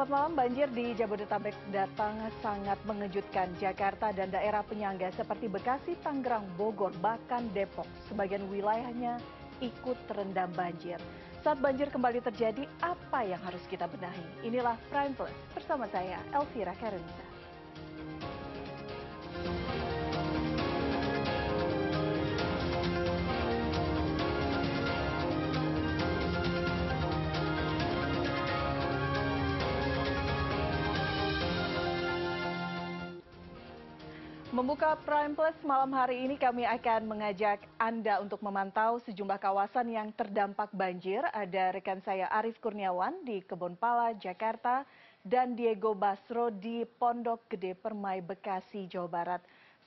Selamat malam, banjir di Jabodetabek datang sangat mengejutkan. Jakarta dan daerah penyangga seperti Bekasi, Tangerang, Bogor, bahkan Depok. Sebagian wilayahnya ikut terendam banjir. Saat banjir kembali terjadi, apa yang harus kita benahi? Inilah Prime Plus bersama saya, Elvira Karenisa. Membuka Prime Plus malam hari ini kami akan mengajak Anda untuk memantau sejumlah kawasan yang terdampak banjir. Ada rekan saya Arief Kurniawan di Kebonpala, Jakarta, dan Diego Basro di Pondok Gede Permai, Bekasi, Jawa Barat.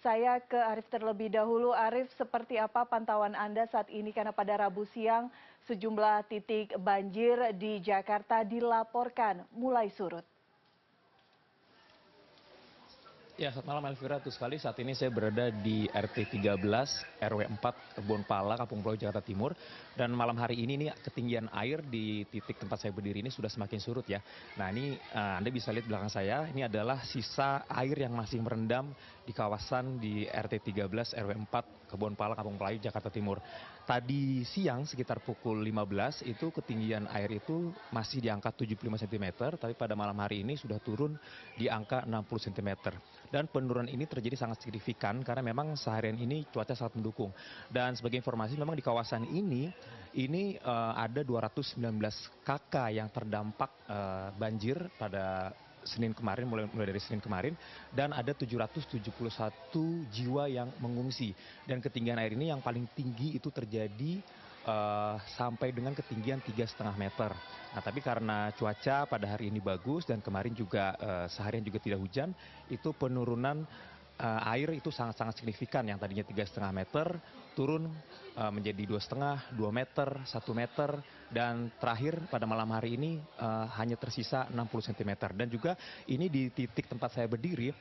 Saya ke Arief terlebih dahulu. Arief, seperti apa pantauan Anda saat ini? Karena pada Rabu siang sejumlah titik banjir di Jakarta dilaporkan mulai surut. Ya, selamat malam Elvira. Betul sekali, saat ini saya berada di RT 13 RW 4 Kebonpala, Kampung Pulau, Jakarta Timur. Dan malam hari ini ketinggian air di titik tempat saya berdiri ini sudah semakin surut ya. Nah ini Anda bisa lihat belakang saya, ini adalah sisa air yang masih merendam di kawasan di RT 13 RW 4 Kebonpala, Kampung Melayu, Jakarta Timur. Tadi siang sekitar pukul 15 itu ketinggian air itu masih di angka 75 cm, tapi pada malam hari ini sudah turun di angka 60 cm. Dan penurunan ini terjadi sangat signifikan karena memang seharian ini cuaca sangat mendukung. Dan sebagai informasi memang di kawasan ini ada 219 KK yang terdampak banjir pada Senin kemarin, mulai dari Senin kemarin, dan ada 771 jiwa yang mengungsi. Dan ketinggian air ini yang paling tinggi itu terjadi sampai dengan ketinggian 3,5 meter. Nah, tapi karena cuaca pada hari ini bagus dan kemarin juga seharian juga tidak hujan, itu penurunan air itu sangat-sangat signifikan. Yang tadinya 3,5 meter turun menjadi 2,5, 2 meter, 1 meter, dan terakhir pada malam hari ini hanya tersisa 60 cm. Dan juga ini di titik tempat saya berdiri,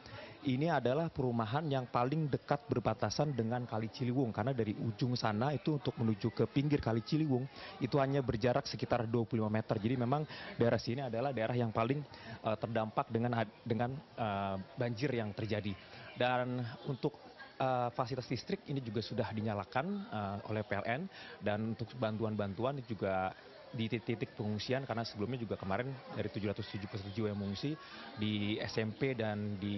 ini adalah perumahan yang paling dekat berbatasan dengan Kali Ciliwung, karena dari ujung sana itu untuk menuju ke pinggir Kali Ciliwung itu hanya berjarak sekitar 25 meter. Jadi memang daerah sini adalah daerah yang paling terdampak dengan banjir yang terjadi. Dan untuk fasilitas listrik ini juga sudah dinyalakan oleh PLN, dan untuk bantuan-bantuan juga di titik pengungsian, karena sebelumnya juga kemarin dari 771 jiwa yang mengungsi di SMP dan di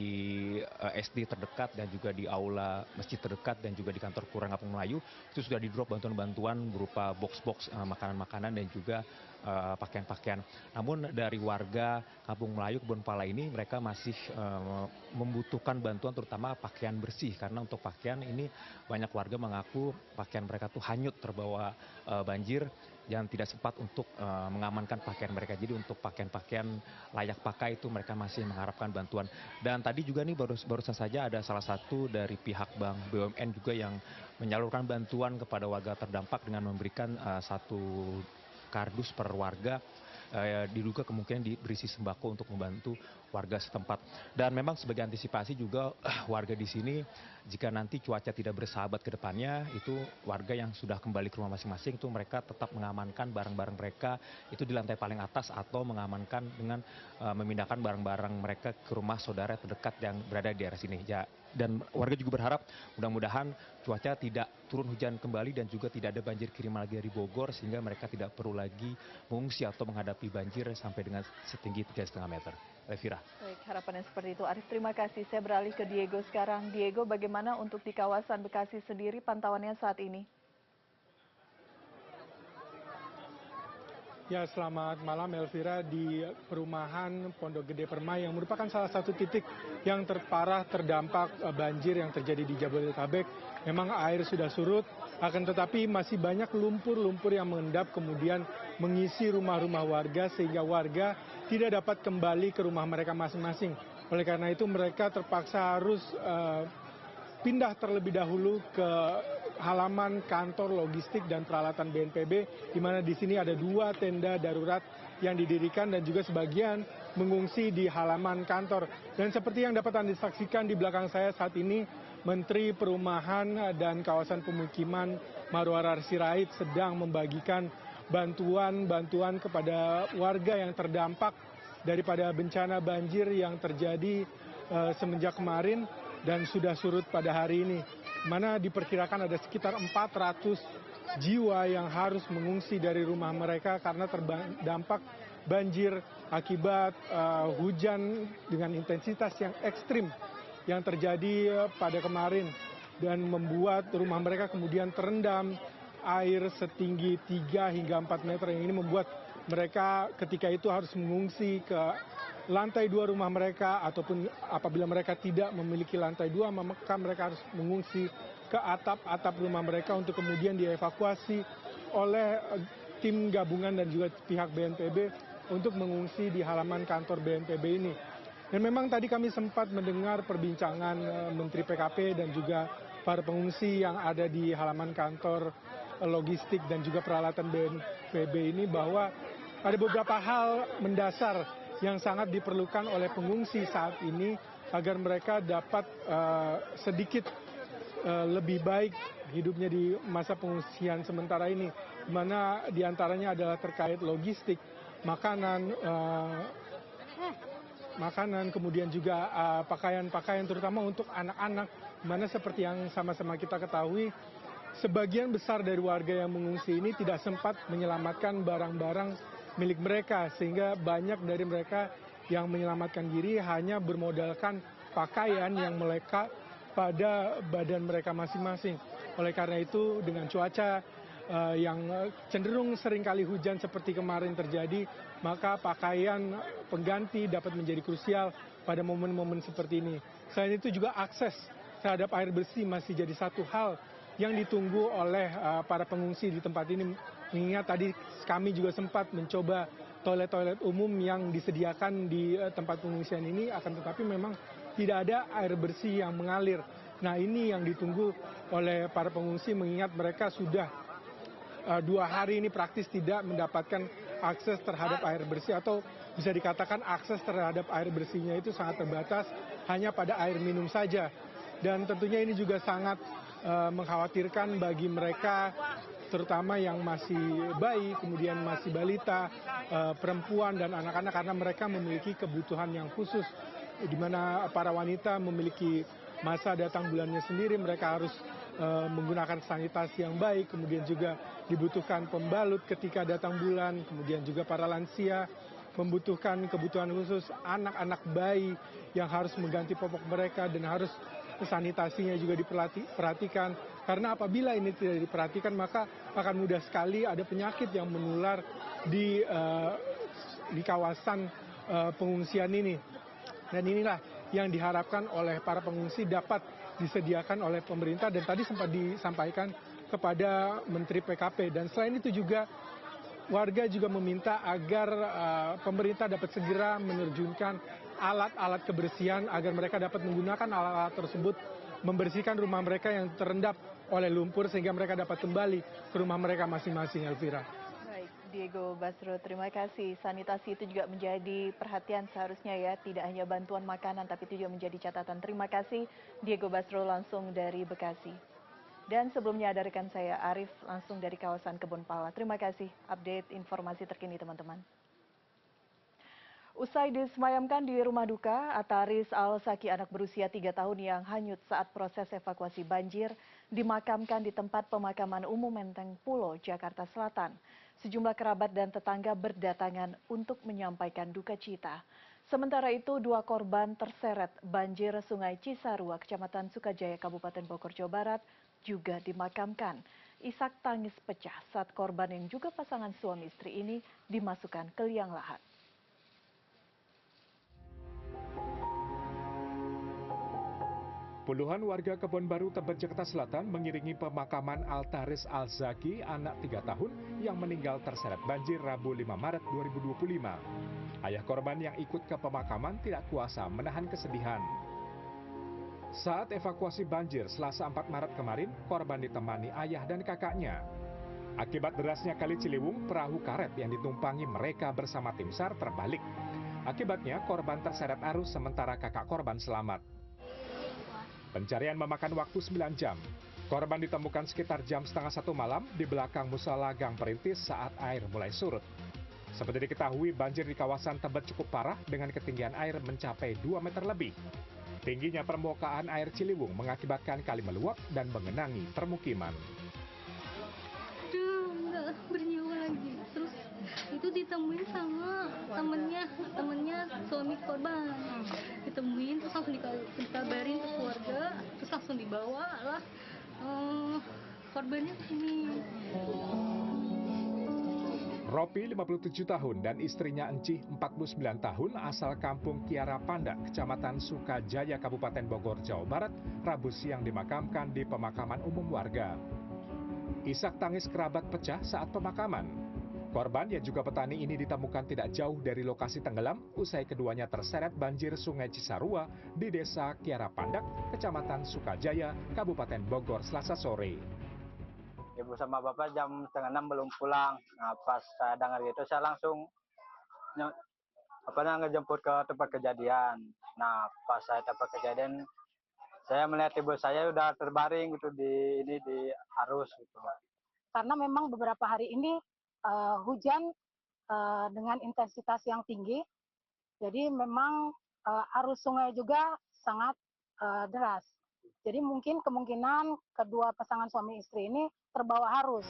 SD terdekat, dan juga di aula masjid terdekat, dan juga di kantor Kelurahan Kampung Melayu itu sudah di-drop bantuan-bantuan berupa box-box makanan-makanan dan juga pakaian-pakaian. Namun dari warga Kampung Melayu Kebonpala ini mereka masih membutuhkan bantuan, terutama pakaian bersih, karena untuk pakaian ini banyak warga mengaku pakaian mereka tuh hanyut terbawa banjir yang tidak sempat untuk mengamankan pakaian mereka. Jadi untuk pakaian-pakaian layak pakai itu mereka masih mengharapkan bantuan. Dan tadi juga nih barusan saja ada salah satu dari pihak Bank BUMN juga yang menyalurkan bantuan kepada warga terdampak dengan memberikan satu kardus per warga, diduga kemungkinan berisi sembako untuk membantu warga setempat. Dan memang sebagai antisipasi juga warga di sini, jika nanti cuaca tidak bersahabat ke depannya, itu warga yang sudah kembali ke rumah masing-masing itu mereka tetap mengamankan barang-barang mereka itu di lantai paling atas, atau mengamankan dengan memindahkan barang-barang mereka ke rumah saudara terdekat yang berada di daerah sini. Ya, dan warga juga berharap mudah-mudahan cuaca tidak turun hujan kembali dan juga tidak ada banjir kiriman lagi dari Bogor, sehingga mereka tidak perlu lagi mengungsi atau menghadapi banjir sampai dengan setinggi 3,5 meter. Elvira. Baik, harapannya seperti itu. Arief, terima kasih. Saya beralih ke Diego sekarang. Diego, bagaimana untuk di kawasan Bekasi sendiri pantauannya saat ini? Ya, selamat malam Elvira. Di perumahan Pondok Gede Permai yang merupakan salah satu titik yang terparah terdampak banjir yang terjadi di Jabodetabek. Memang air sudah surut, akan tetapi masih banyak lumpur-lumpur yang mengendap kemudian mengisi rumah-rumah warga, sehingga warga tidak dapat kembali ke rumah mereka masing-masing. Oleh karena itu mereka terpaksa harus pindah terlebih dahulu ke halaman kantor logistik dan peralatan BNPB, di mana di sini ada 2 tenda darurat yang didirikan dan juga sebagian mengungsi di halaman kantor. Dan seperti yang dapat Anda saksikan di belakang saya saat ini, Menteri Perumahan dan Kawasan Pemukiman Marwarar Sirait sedang membagikan bantuan-bantuan kepada warga yang terdampak daripada bencana banjir yang terjadi semenjak kemarin dan sudah surut pada hari ini, mana diperkirakan ada sekitar 400 jiwa yang harus mengungsi dari rumah mereka karena terdampak banjir akibat hujan dengan intensitas yang ekstrim yang terjadi pada kemarin dan membuat rumah mereka kemudian terendam air setinggi 3 hingga 4 meter. Yang ini membuat mereka ketika itu harus mengungsi ke lantai 2 rumah mereka, ataupun apabila mereka tidak memiliki lantai 2 maka mereka harus mengungsi ke atap rumah mereka untuk kemudian dievakuasi oleh tim gabungan dan juga pihak BNPB untuk mengungsi di halaman kantor BNPB ini. Dan memang tadi kami sempat mendengar perbincangan Menteri PKP dan juga para pengungsi yang ada di halaman kantor logistik dan juga peralatan BNPB ini, bahwa ada beberapa hal mendasar yang sangat diperlukan oleh pengungsi saat ini agar mereka dapat sedikit lebih baik hidupnya di masa pengungsian sementara ini, di mana diantaranya adalah terkait logistik, makanan, kemudian juga pakaian-pakaian terutama untuk anak-anak, di mana seperti yang sama-sama kita ketahui, sebagian besar dari warga yang mengungsi ini tidak sempat menyelamatkan barang-barang milik mereka, sehingga banyak dari mereka yang menyelamatkan diri hanya bermodalkan pakaian yang melekat pada badan mereka masing-masing. Oleh karena itu, dengan cuaca yang cenderung seringkali hujan seperti kemarin terjadi, maka pakaian pengganti dapat menjadi krusial pada momen-momen seperti ini. Selain itu juga akses terhadap air bersih masih jadi satu hal yang ditunggu oleh para pengungsi di tempat ini, mengingat tadi kami juga sempat mencoba toilet-toilet umum yang disediakan di tempat pengungsian ini, akan tetapi memang tidak ada air bersih yang mengalir. Nah, ini yang ditunggu oleh para pengungsi, mengingat mereka sudah 2 hari ini praktis tidak mendapatkan akses terhadap air bersih, atau bisa dikatakan akses terhadap air bersihnya itu sangat terbatas, hanya pada air minum saja. Dan tentunya ini juga sangat mengkhawatirkan bagi mereka, terutama yang masih bayi, kemudian masih balita, perempuan dan anak-anak, karena mereka memiliki kebutuhan yang khusus, di mana para wanita memiliki masa datang bulannya sendiri, mereka harus menggunakan sanitasi yang baik, kemudian juga dibutuhkan pembalut ketika datang bulan, kemudian juga para lansia membutuhkan kebutuhan khusus, anak-anak bayi yang harus mengganti popok mereka dan harus sanitasinya juga diperhatikan, karena apabila ini tidak diperhatikan maka akan mudah sekali ada penyakit yang menular di kawasan pengungsian ini. Dan inilah yang diharapkan oleh para pengungsi dapat disediakan oleh pemerintah, dan tadi sempat disampaikan kepada Menteri PKP. Dan selain itu juga warga juga meminta agar pemerintah dapat segera menerjunkan alat-alat kebersihan agar mereka dapat menggunakan alat-alat tersebut membersihkan rumah mereka yang terendam oleh lumpur, sehingga mereka dapat kembali ke rumah mereka masing-masing, Elvira. Baik, Diego Basro, terima kasih. Sanitasi itu juga menjadi perhatian seharusnya ya, tidak hanya bantuan makanan tapi itu juga menjadi catatan. Terima kasih Diego Basro langsung dari Bekasi. Dan sebelumnya ada rekan saya Arif langsung dari kawasan Kebonpala. Terima kasih update informasi terkini teman-teman. Usai disemayamkan di rumah duka, Ataris Al-Saki, anak berusia 3 tahun yang hanyut saat proses evakuasi banjir, dimakamkan di tempat pemakaman umum Menteng Pulo, Jakarta Selatan. Sejumlah kerabat dan tetangga berdatangan untuk menyampaikan duka cita. Sementara itu, 2 korban terseret banjir Sungai Cisarua, Kecamatan Sukajaya, Kabupaten Bogor, Jawa Barat, juga dimakamkan. Isak tangis pecah saat korban yang juga pasangan suami istri ini dimasukkan ke liang lahat. Puluhan warga Kebon Baru, Tebet, Jakarta Selatan mengiringi pemakaman Altaris Al-Zaki, anak 3 tahun yang meninggal terseret banjir Rabu 5 Maret 2025. Ayah korban yang ikut ke pemakaman tidak kuasa menahan kesedihan. Saat evakuasi banjir Selasa 4 Maret kemarin, korban ditemani ayah dan kakaknya. Akibat derasnya Kali Ciliwung, perahu karet yang ditumpangi mereka bersama tim SAR terbalik. Akibatnya korban terseret arus sementara kakak korban selamat. Pencarian memakan waktu 9 jam. Korban ditemukan sekitar jam setengah 1 malam di belakang musala Gang Perintis saat air mulai surut. Seperti diketahui, banjir di kawasan Tebet cukup parah dengan ketinggian air mencapai 2 meter lebih. Tingginya permukaan air Ciliwung mengakibatkan kali meluap dan mengenangi permukiman. Aduh, nggak bernyawa lagi. Terus itu ditemuin sama temennya suami korban. Ditemuin terus langsung dikabarin ke keluarga, terus langsung dibawa lah korbannya ke sini. Ropi, 57 tahun, dan istrinya Encih, 49 tahun, asal kampung Kiara Panda, Kecamatan Sukajaya, Kabupaten Bogor, Jawa Barat, Rabu siang dimakamkan di pemakaman umum warga. Isak tangis kerabat pecah saat pemakaman. Korban yang juga petani ini ditemukan tidak jauh dari lokasi tenggelam usai keduanya terseret banjir Sungai Cisarua di Desa Kiara Pandak, Kecamatan Sukajaya, Kabupaten Bogor, Selasa sore. Ibu sama bapak jam setengah 6 belum pulang. Nah, pas saya dengar gitu, saya langsung ngejemput ke tempat kejadian. Nah, pas saya tempat kejadian, saya melihat ibu saya udah terbaring gitu di arus gitu. Karena memang beberapa hari ini hujan dengan intensitas yang tinggi, jadi memang arus sungai juga sangat deras. Jadi mungkin kemungkinan kedua pasangan suami istri ini terbawa arus.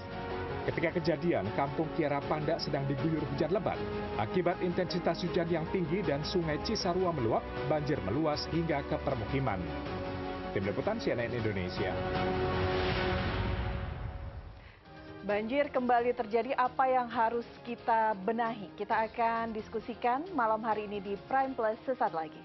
Ketika kejadian, kampung Kiara Panda sedang diguyur hujan lebat. Akibat intensitas hujan yang tinggi dan Sungai Cisarua meluap, banjir meluas hingga ke permukiman. Tim Liputan CNN Indonesia. Banjir kembali terjadi, apa yang harus kita benahi? Kita akan diskusikan malam hari ini di Prime Plus sesaat lagi.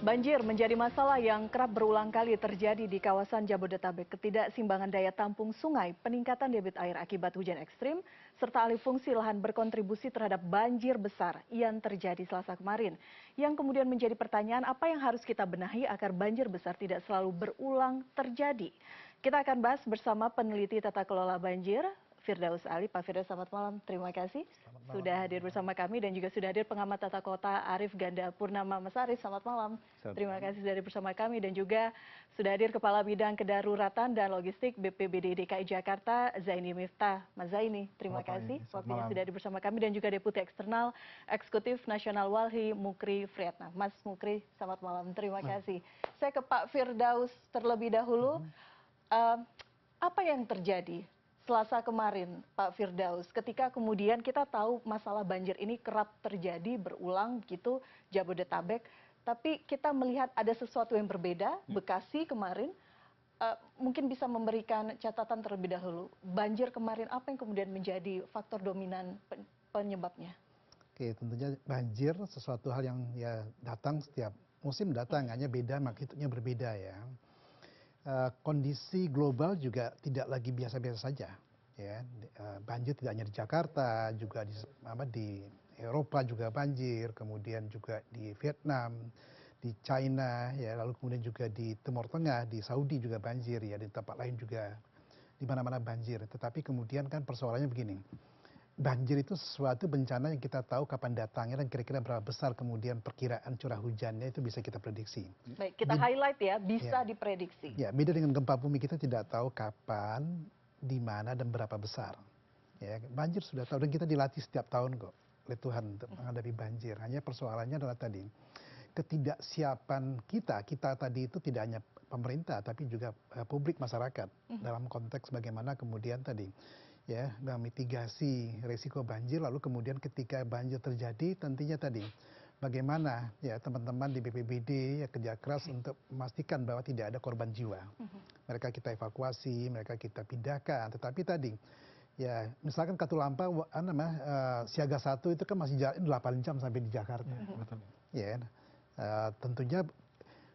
Banjir menjadi masalah yang kerap berulang kali terjadi di kawasan Jabodetabek. Ketidakseimbangan daya tampung sungai, peningkatan debit air akibat hujan ekstrim, serta alih fungsi lahan berkontribusi terhadap banjir besar yang terjadi Selasa kemarin. Yang kemudian menjadi pertanyaan, apa yang harus kita benahi agar banjir besar tidak selalu berulang terjadi? Kita akan bahas bersama peneliti tata kelola banjir, Firdaus Ali. Pak Firdaus, selamat malam. Terima kasih sudah hadir bersama kami, dan juga sudah hadir pengamat tata kota Arif Ganda Purnama. Mas Arif, selamat malam. Terima kasih sudah hadir bersama kami, dan juga sudah hadir Kepala Bidang Kedaruratan dan Logistik BPBD DKI Jakarta, Zaini Miftah. Mas Zaini, terima kasih waktunya sudah hadir bersama kami, dan juga Deputi Eksternal Eksekutif Nasional Walhi Mukri Friatna. Mas Mukri, selamat malam. Terima kasih. Saya ke Pak Firdaus terlebih dahulu. Apa yang terjadi Selasa kemarin, Pak Firdaus, ketika kemudian kita tahu masalah banjir ini kerap terjadi berulang gitu Jabodetabek, tapi kita melihat ada sesuatu yang berbeda. Bekasi kemarin, mungkin bisa memberikan catatan terlebih dahulu. Banjir kemarin, apa yang kemudian menjadi faktor dominan penyebabnya? Oke, tentunya banjir sesuatu hal yang ya datang setiap musim datang, hanya beda, magnitudenya berbeda ya. Kondisi global juga tidak lagi biasa-biasa saja, ya. Banjir tidak hanya di Jakarta, juga di Eropa juga banjir, kemudian juga di Vietnam, di China, ya, lalu kemudian juga di Timur Tengah, di Saudi juga banjir, ya, di tempat lain juga di mana-mana banjir. Tetapi kemudian kan persoalannya begini. Banjir itu sesuatu bencana yang kita tahu kapan datangnya dan kira-kira berapa besar kemudian perkiraan curah hujannya itu bisa kita prediksi. Baik, kita highlight ya, bisa diprediksi. Ya, beda dengan gempa bumi, kita tidak tahu kapan, di mana, dan berapa besar. Ya, banjir sudah tahu, dan kita dilatih setiap tahun kok oleh Tuhan untuk menghadapi banjir. Hanya persoalannya adalah tadi, ketidaksiapan kita tadi itu tidak hanya pemerintah, tapi juga publik, masyarakat, dalam konteks bagaimana kemudian tadi, ya, mitigasi risiko banjir, lalu kemudian ketika banjir terjadi tentunya tadi bagaimana ya teman-teman di BPBD ya kerja keras untuk memastikan bahwa tidak ada korban jiwa. Mereka kita evakuasi, mereka kita pindahkan, tetapi tadi ya misalkan Katulampa siaga 1 itu kan masih jaraknya 8 jam sampai di Jakarta. Ya, tentunya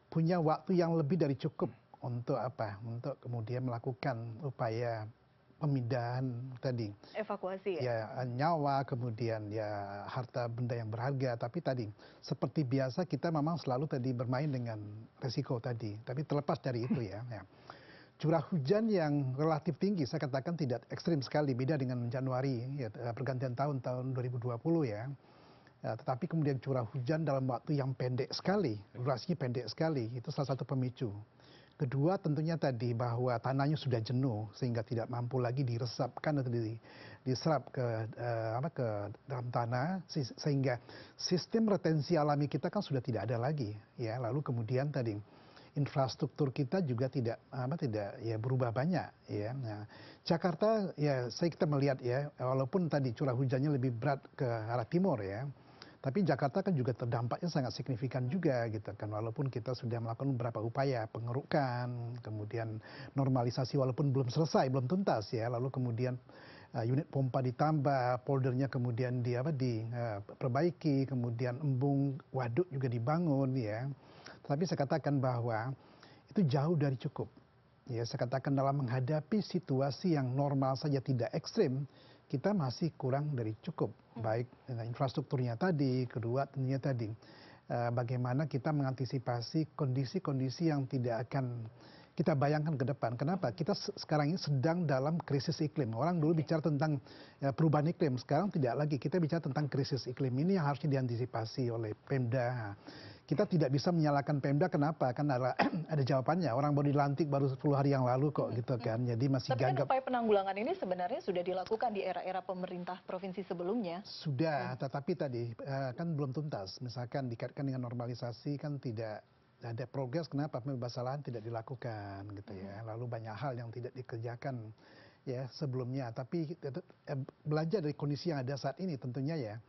punya waktu yang lebih dari cukup untuk untuk kemudian melakukan upaya pemindahan tadi, evakuasi ya, nyawa, kemudian ya harta benda yang berharga. Tapi tadi seperti biasa kita memang selalu tadi bermain dengan resiko tadi. Tapi terlepas dari itu ya, curah hujan yang relatif tinggi, saya katakan tidak ekstrim sekali, beda dengan Januari ya, pergantian tahun 2020 ya. Tetapi kemudian curah hujan dalam waktu yang pendek sekali, durasinya pendek sekali, itu salah satu pemicu. Kedua tentunya tadi bahwa tanahnya sudah jenuh sehingga tidak mampu lagi diresapkan atau diserap ke dalam tanah, sehingga sistem retensi alami kita kan sudah tidak ada lagi, ya. Lalu kemudian tadi infrastruktur kita juga tidak ya berubah banyak, ya. Nah, Jakarta ya kita melihat ya, walaupun tadi curah hujannya lebih berat ke arah timur, ya, tapi Jakarta kan juga terdampaknya sangat signifikan juga gitu kan, walaupun kita sudah melakukan beberapa upaya pengerukan, kemudian normalisasi walaupun belum selesai, belum tuntas, ya. Lalu kemudian unit pompa ditambah, poldernya kemudian diperbaiki, kemudian embung waduk juga dibangun, ya. Tapi saya katakan bahwa itu jauh dari cukup. Ya, saya katakan dalam menghadapi situasi yang normal saja tidak ekstrim, kita masih kurang dari cukup. Baik dengan infrastrukturnya tadi, kedua tentunya tadi bagaimana kita mengantisipasi kondisi-kondisi yang tidak akan kita bayangkan ke depan. Kenapa? Kita sekarang ini sedang dalam krisis iklim. Orang dulu bicara tentang perubahan iklim, sekarang tidak lagi. Kita bicara tentang krisis iklim. Ini yang harusnya diantisipasi oleh Pemda. Kita tidak bisa menyalahkan Pemda, kenapa? Kan ada jawabannya. Orang baru dilantik baru 10 hari yang lalu kok, gitu kan. Jadi masih Tapi kan gagap. upaya penanggulangan ini sebenarnya sudah dilakukan di era-era pemerintah provinsi sebelumnya. Sudah, tetapi tadi kan belum tuntas. Misalkan dikaitkan dengan normalisasi kan tidak ada progres, kenapa pembebasan lahan tidak dilakukan gitu ya. Lalu banyak hal yang tidak dikerjakan ya sebelumnya. Tapi belajar dari kondisi yang ada saat ini tentunya ya.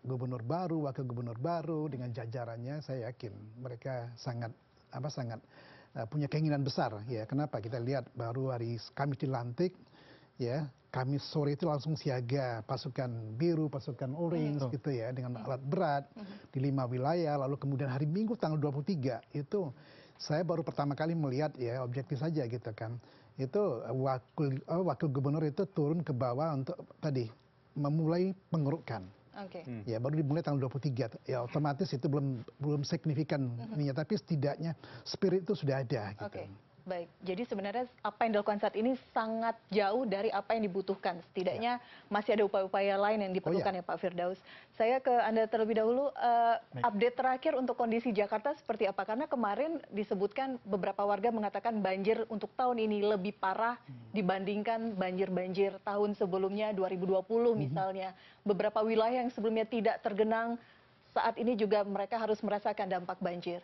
Gubernur baru, wakil gubernur baru dengan jajarannya, saya yakin mereka sangat punya keinginan besar, ya. Kenapa? Kita lihat baru hari Kamis dilantik, ya, Kamis sore itu langsung siaga pasukan biru, pasukan orange, gitu ya, dengan alat berat di 5 wilayah. Lalu kemudian hari Minggu tanggal 23 itu saya baru pertama kali melihat, ya, objektif saja gitu kan, itu wakil gubernur itu turun ke bawah untuk tadi memulai pengerukan. Ya, baru dimulai tanggal 23. Ya, otomatis itu belum signifikan ininya, tapi setidaknya spirit itu sudah ada gitu. Baik, jadi sebenarnya apa yang dilakukan saat ini sangat jauh dari apa yang dibutuhkan. Setidaknya masih ada upaya-upaya lain yang diperlukan, ya Pak Firdaus. Saya ke Anda terlebih dahulu, update terakhir untuk kondisi Jakarta seperti apa? Karena kemarin disebutkan beberapa warga mengatakan banjir untuk tahun ini lebih parah dibandingkan banjir-banjir tahun sebelumnya 2020 misalnya. Beberapa wilayah yang sebelumnya tidak tergenang, saat ini juga mereka harus merasakan dampak banjir.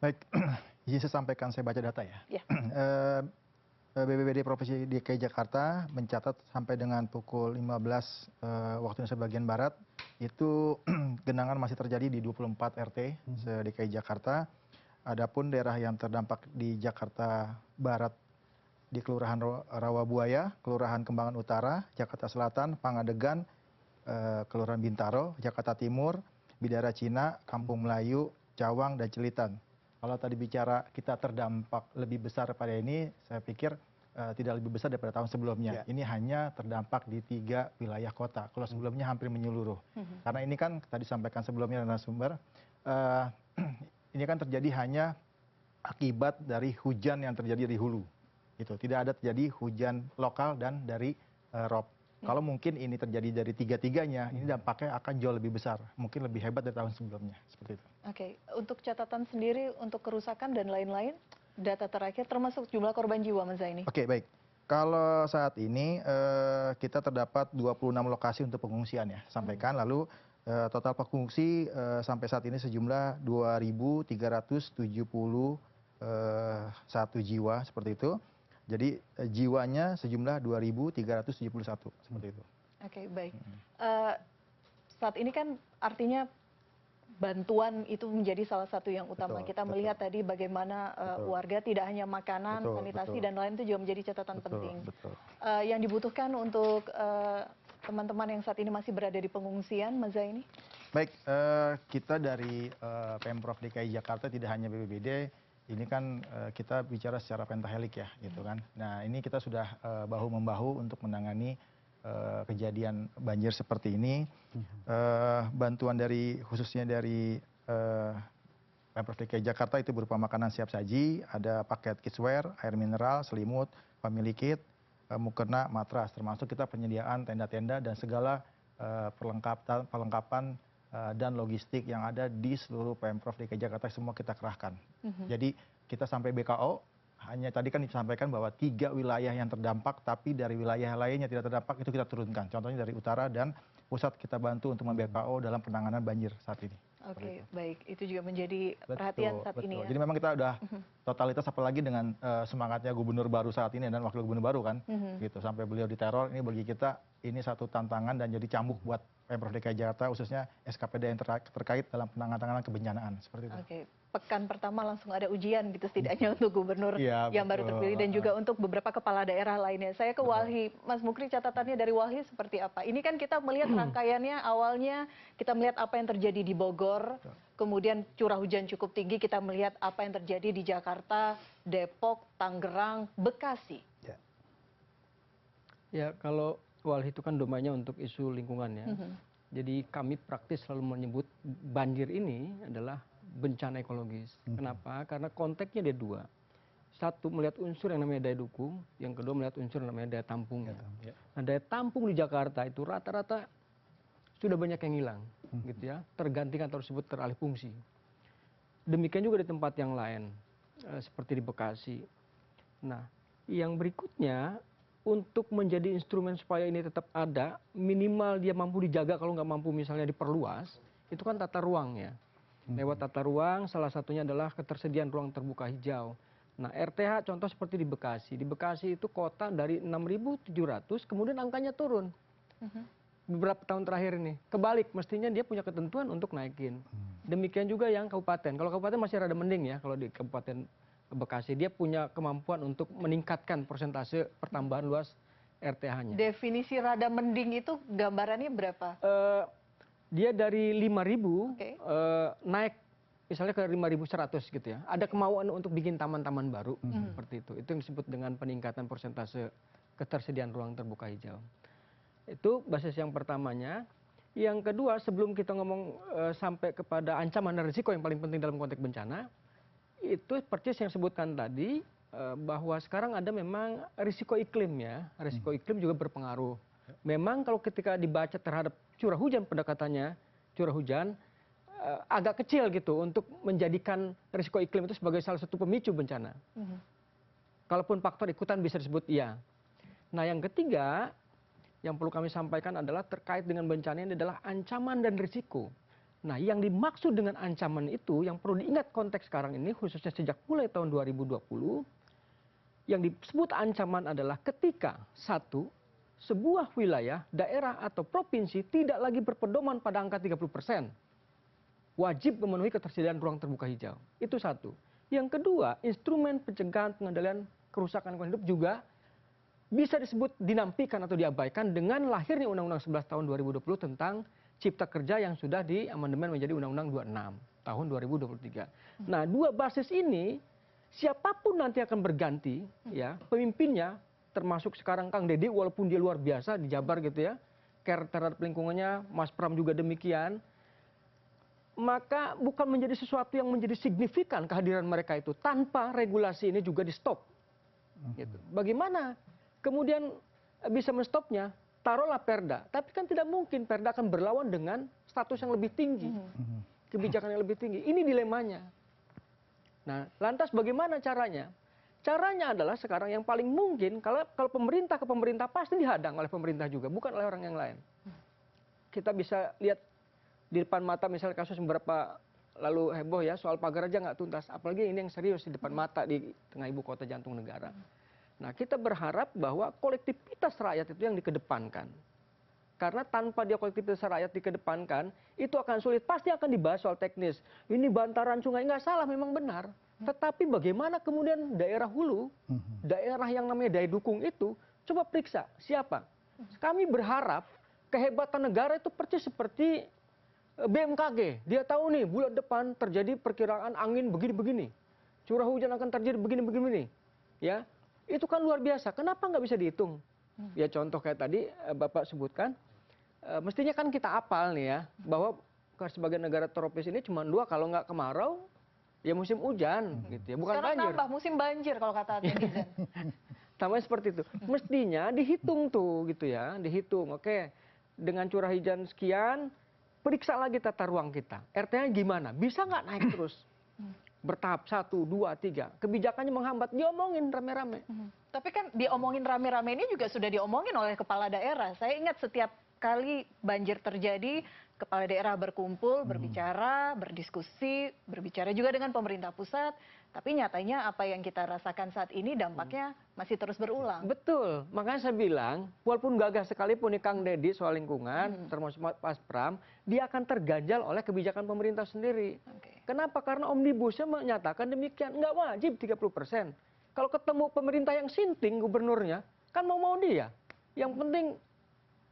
Baik, izin saya sampaikan, saya baca data ya. BPBD Provinsi DKI Jakarta mencatat sampai dengan pukul 15 waktu Indonesia bagian Barat, itu genangan masih terjadi di 24 RT DKI Jakarta. Adapun daerah yang terdampak di Jakarta Barat, di Kelurahan Rawabuaya, Kelurahan Kembangan Utara, Jakarta Selatan, Pangadegan, Kelurahan Bintaro, Jakarta Timur, Bidara Cina, Kampung Melayu, Cawang, dan Cilitan. Kalau tadi bicara kita terdampak lebih besar pada ini, saya pikir tidak lebih besar daripada tahun sebelumnya. Ini hanya terdampak di 3 wilayah kota. Kalau sebelumnya hampir menyeluruh. Karena ini kan tadi sampaikan sebelumnya narasumber, ini kan terjadi hanya akibat dari hujan yang terjadi di hulu. Gitu. Tidak ada terjadi hujan lokal dan dari rob. Kalau mungkin ini terjadi dari tiga-tiganya, ini dampaknya akan jauh lebih besar. Mungkin lebih hebat dari tahun sebelumnya. Seperti itu. Oke, untuk catatan sendiri, untuk kerusakan dan lain-lain, data terakhir termasuk jumlah korban jiwa, Mas Zaini? Oke, baik. Kalau saat ini kita terdapat 26 lokasi untuk pengungsian ya, sampaikan. Lalu total pengungsi sampai saat ini sejumlah 2.371 jiwa, seperti itu. Jadi jiwanya sejumlah 2.371, seperti itu. Oke, baik. Saat ini kan artinya bantuan itu menjadi salah satu yang utama. Kita melihat tadi bagaimana warga tidak hanya makanan, sanitasi, dan lain itu juga menjadi catatan penting. Yang dibutuhkan untuk teman-teman yang saat ini masih berada di pengungsian, Mas Zaini? Baik, kita dari Pemprov DKI Jakarta, tidak hanya BPBD, ini kan kita bicara secara pentahelik ya, gitu kan. Nah, ini kita sudah bahu-membahu untuk menangani kejadian banjir seperti ini. Bantuan dari khususnya dari Pemprov DKI Jakarta itu berupa makanan siap saji, ada paket kidswear, air mineral, selimut, family kit, mukena, matras, termasuk kita penyediaan tenda-tenda dan segala perlengkapan dan logistik yang ada di seluruh Pemprov DKI Jakarta semua kita kerahkan. Jadi kita sampai BKO, hanya tadi kan disampaikan bahwa 3 wilayah yang terdampak, tapi dari wilayah lainnya tidak terdampak itu kita turunkan. Contohnya dari utara dan pusat kita bantu untuk BKO dalam penanganan banjir saat ini. Oke, baik. Itu juga menjadi perhatian saat ini ya. Jadi memang kita udah totalitas, apalagi dengan semangatnya gubernur baru saat ini dan wakil gubernur baru kan, gitu. Sampai beliau diteror, ini bagi kita ini satu tantangan dan jadi cambuk buat Pemprov DKI Jakarta, khususnya SKPD yang terkait dalam penanganan kebencanaan seperti itu. Oke, pekan pertama langsung ada ujian gitu setidaknya untuk gubernur yang baru terpilih dan juga untuk beberapa kepala daerah lainnya. Saya ke Walhi, Mas Mukri, catatannya dari Walhi seperti apa? Ini kan kita melihat rangkaiannya, awalnya kita melihat apa yang terjadi di Bogor, kemudian curah hujan cukup tinggi, kita melihat apa yang terjadi di Jakarta, Depok, Tangerang, Bekasi. Ya, kalau Walhi itu kan domainnya untuk isu lingkungan ya. Jadi kami praktis selalu menyebut banjir ini adalah bencana ekologis. Kenapa? Karena konteksnya ada 2. Satu, melihat unsur yang namanya daya dukung, yang kedua melihat unsur yang namanya daya tampungnya. Nah, daya tampung di Jakarta itu rata-rata sudah banyak yang hilang, gitu ya, tergantikan atau disebut teralih fungsi. Demikian juga di tempat yang lain, seperti di Bekasi. Nah, yang berikutnya, untuk menjadi instrumen supaya ini tetap ada, minimal dia mampu dijaga, kalau nggak mampu misalnya diperluas, itu kan tata ruang ya. Lewat tata ruang, salah satunya adalah ketersediaan ruang terbuka hijau. Nah, RTH contoh seperti di Bekasi. Di Bekasi itu kota dari 6.700, kemudian angkanya turun. Beberapa tahun terakhir ini. Kebalik, mestinya dia punya ketentuan untuk naikin. Demikian juga yang kabupaten. Kalau kabupaten masih rada mending ya, kalau di Kabupaten Bekasi dia punya kemampuan untuk meningkatkan persentase pertambahan luas RTH-nya. Definisi rada mending itu gambarannya berapa? Dia dari 5.000 naik misalnya ke 5.100 gitu ya. Ada kemauan untuk bikin taman-taman baru seperti itu. Itu yang disebut dengan peningkatan persentase ketersediaan ruang terbuka hijau. Itu basis yang pertamanya. Yang kedua, sebelum kita ngomong sampai kepada ancaman dan risiko yang paling penting dalam konteks bencana, itu persis yang sebutkan tadi, bahwa sekarang ada memang risiko iklim ya. Risiko iklim juga berpengaruh. Memang kalau ketika dibaca terhadap curah hujan, pendekatannya curah hujan agak kecil gitu untuk menjadikan risiko iklim itu sebagai salah satu pemicu bencana. Kalaupun faktor ikutan bisa disebut iya. Nah, yang ketiga yang perlu kami sampaikan adalah terkait dengan bencana ini adalah ancaman dan risiko. Nah, yang dimaksud dengan ancaman itu yang perlu diingat konteks sekarang ini, khususnya sejak mulai tahun 2020, yang disebut ancaman adalah ketika satu, sebuah wilayah, daerah atau provinsi tidak lagi berpedoman pada angka 30%. Wajib memenuhi ketersediaan ruang terbuka hijau. Itu satu. Yang kedua, instrumen pencegahan pengendalian kerusakan lingkungan hidup juga bisa disebut dinampikan atau diabaikan dengan lahirnya Undang-Undang 11 tahun 2020 tentang Cipta Kerja yang sudah diamandemen menjadi Undang-Undang 26 tahun 2023. Nah, 2 basis ini siapapun nanti akan berganti ya, pemimpinnya termasuk sekarang Kang Deddy walaupun dia luar biasa di Jabar gitu ya, care terhadap lingkungannya, Mas Pram juga demikian. Maka bukan menjadi sesuatu yang menjadi signifikan kehadiran mereka itu tanpa regulasi ini juga di stop. Gitu. Bagaimana kemudian bisa menstopnya? Taruhlah Perda, tapi kan tidak mungkin Perda akan berlawan dengan status yang lebih tinggi, kebijakan yang lebih tinggi. Ini dilemanya. Nah, lantas bagaimana caranya? Caranya adalah sekarang yang paling mungkin kalau pemerintah ke pemerintah pasti dihadang oleh pemerintah juga, bukan oleh orang yang lain. Kita bisa lihat di depan mata misalnya kasus beberapa lalu heboh ya soal pagar aja nggak tuntas, apalagi ini yang serius di depan mata di tengah ibu kota jantung negara. Nah, kita berharap bahwa kolektivitas rakyat itu yang dikedepankan. Karena tanpa dia kolektivitas rakyat dikedepankan, itu akan sulit. Pasti akan dibahas soal teknis. Ini bantaran sungai, nggak salah, memang benar. Tetapi bagaimana kemudian daerah hulu, daerah yang namanya daya dukung itu, coba periksa siapa. Kami berharap kehebatan negara itu persis seperti BMKG. Dia tahu nih, bulan depan terjadi perkiraan angin begini-begini. Curah hujan akan terjadi begini-begini. Ya. Itu kan luar biasa. Kenapa nggak bisa dihitung? Ya contoh kayak tadi Bapak sebutkan, mestinya kan kita apal nih ya, bahwa sebagai negara tropis ini cuma 2, kalau nggak kemarau, ya musim hujan gitu ya, bukan sekarang banjir. Nambah musim banjir kalau kata netizen. Tambahnya seperti itu. Mestinya dihitung tuh gitu ya, dihitung. Oke, dengan curah hujan sekian, periksa lagi tata ruang kita. RT-nya gimana? Bisa nggak naik terus? Bertahap 1, 2, 3. Kebijakannya menghambat, diomongin rame-rame. Tapi kan diomongin rame-rame ini juga sudah diomongin oleh kepala daerah. Saya ingat setiap kali banjir terjadi, kepala daerah berkumpul, berbicara, berdiskusi, berbicara juga dengan pemerintah pusat. Tapi nyatanya apa yang kita rasakan saat ini dampaknya masih terus berulang. Betul, makanya saya bilang, walaupun gagah sekalipun nih Kang Deddy soal lingkungan, termasuk Mas Pram, dia akan terganjal oleh kebijakan pemerintah sendiri. Kenapa? Karena omnibusnya menyatakan demikian, nggak wajib 30%. Kalau ketemu pemerintah yang sinting, gubernurnya, kan mau dia. Yang penting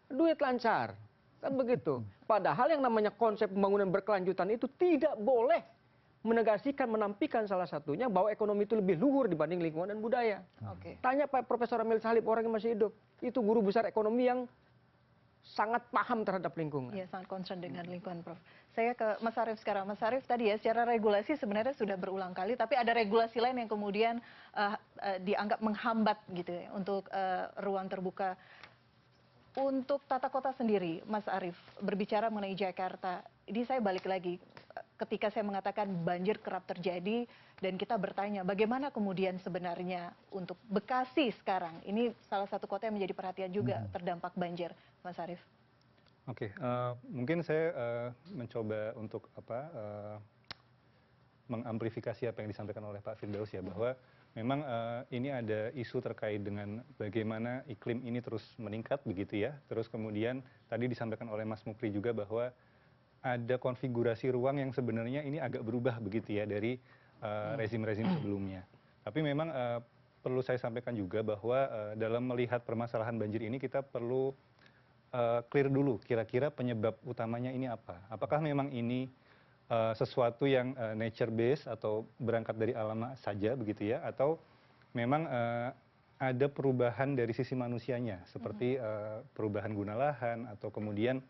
duit lancar, kan begitu. Padahal yang namanya konsep pembangunan berkelanjutan itu tidak boleh menegasikan, menampikan salah satunya bahwa ekonomi itu lebih luhur dibanding lingkungan dan budaya. Tanya Pak Profesor Amil Salib, orang yang masih hidup. Itu guru besar ekonomi yang sangat paham terhadap lingkungan. Iya, sangat concern dengan lingkungan, Prof. Saya ke Mas Arief sekarang. Mas Arief tadi ya, secara regulasi sebenarnya sudah berulang kali, tapi ada regulasi lain yang kemudian dianggap menghambat gitu ya, untuk ruang terbuka. Untuk tata kota sendiri, Mas Arief, berbicara mengenai Jakarta, ini saya balik lagi, ketika saya mengatakan banjir kerap terjadi, dan kita bertanya bagaimana kemudian sebenarnya untuk Bekasi sekarang, ini salah satu kota yang menjadi perhatian juga terdampak banjir, Mas Arief. Oke, mungkin saya mencoba untuk mengamplifikasi apa yang disampaikan oleh Pak Firdaus ya, bahwa memang ini ada isu terkait dengan bagaimana iklim ini terus meningkat begitu ya. Terus kemudian tadi disampaikan oleh Mas Mukri juga bahwa ada konfigurasi ruang yang sebenarnya ini agak berubah begitu ya dari rezim-rezim sebelumnya. Tapi memang perlu saya sampaikan juga bahwa dalam melihat permasalahan banjir ini kita perlu clear dulu kira-kira penyebab utamanya ini apa. Apakah memang ini sesuatu yang nature based atau berangkat dari alam saja begitu ya, atau memang ada perubahan dari sisi manusianya seperti perubahan guna lahan atau kemudian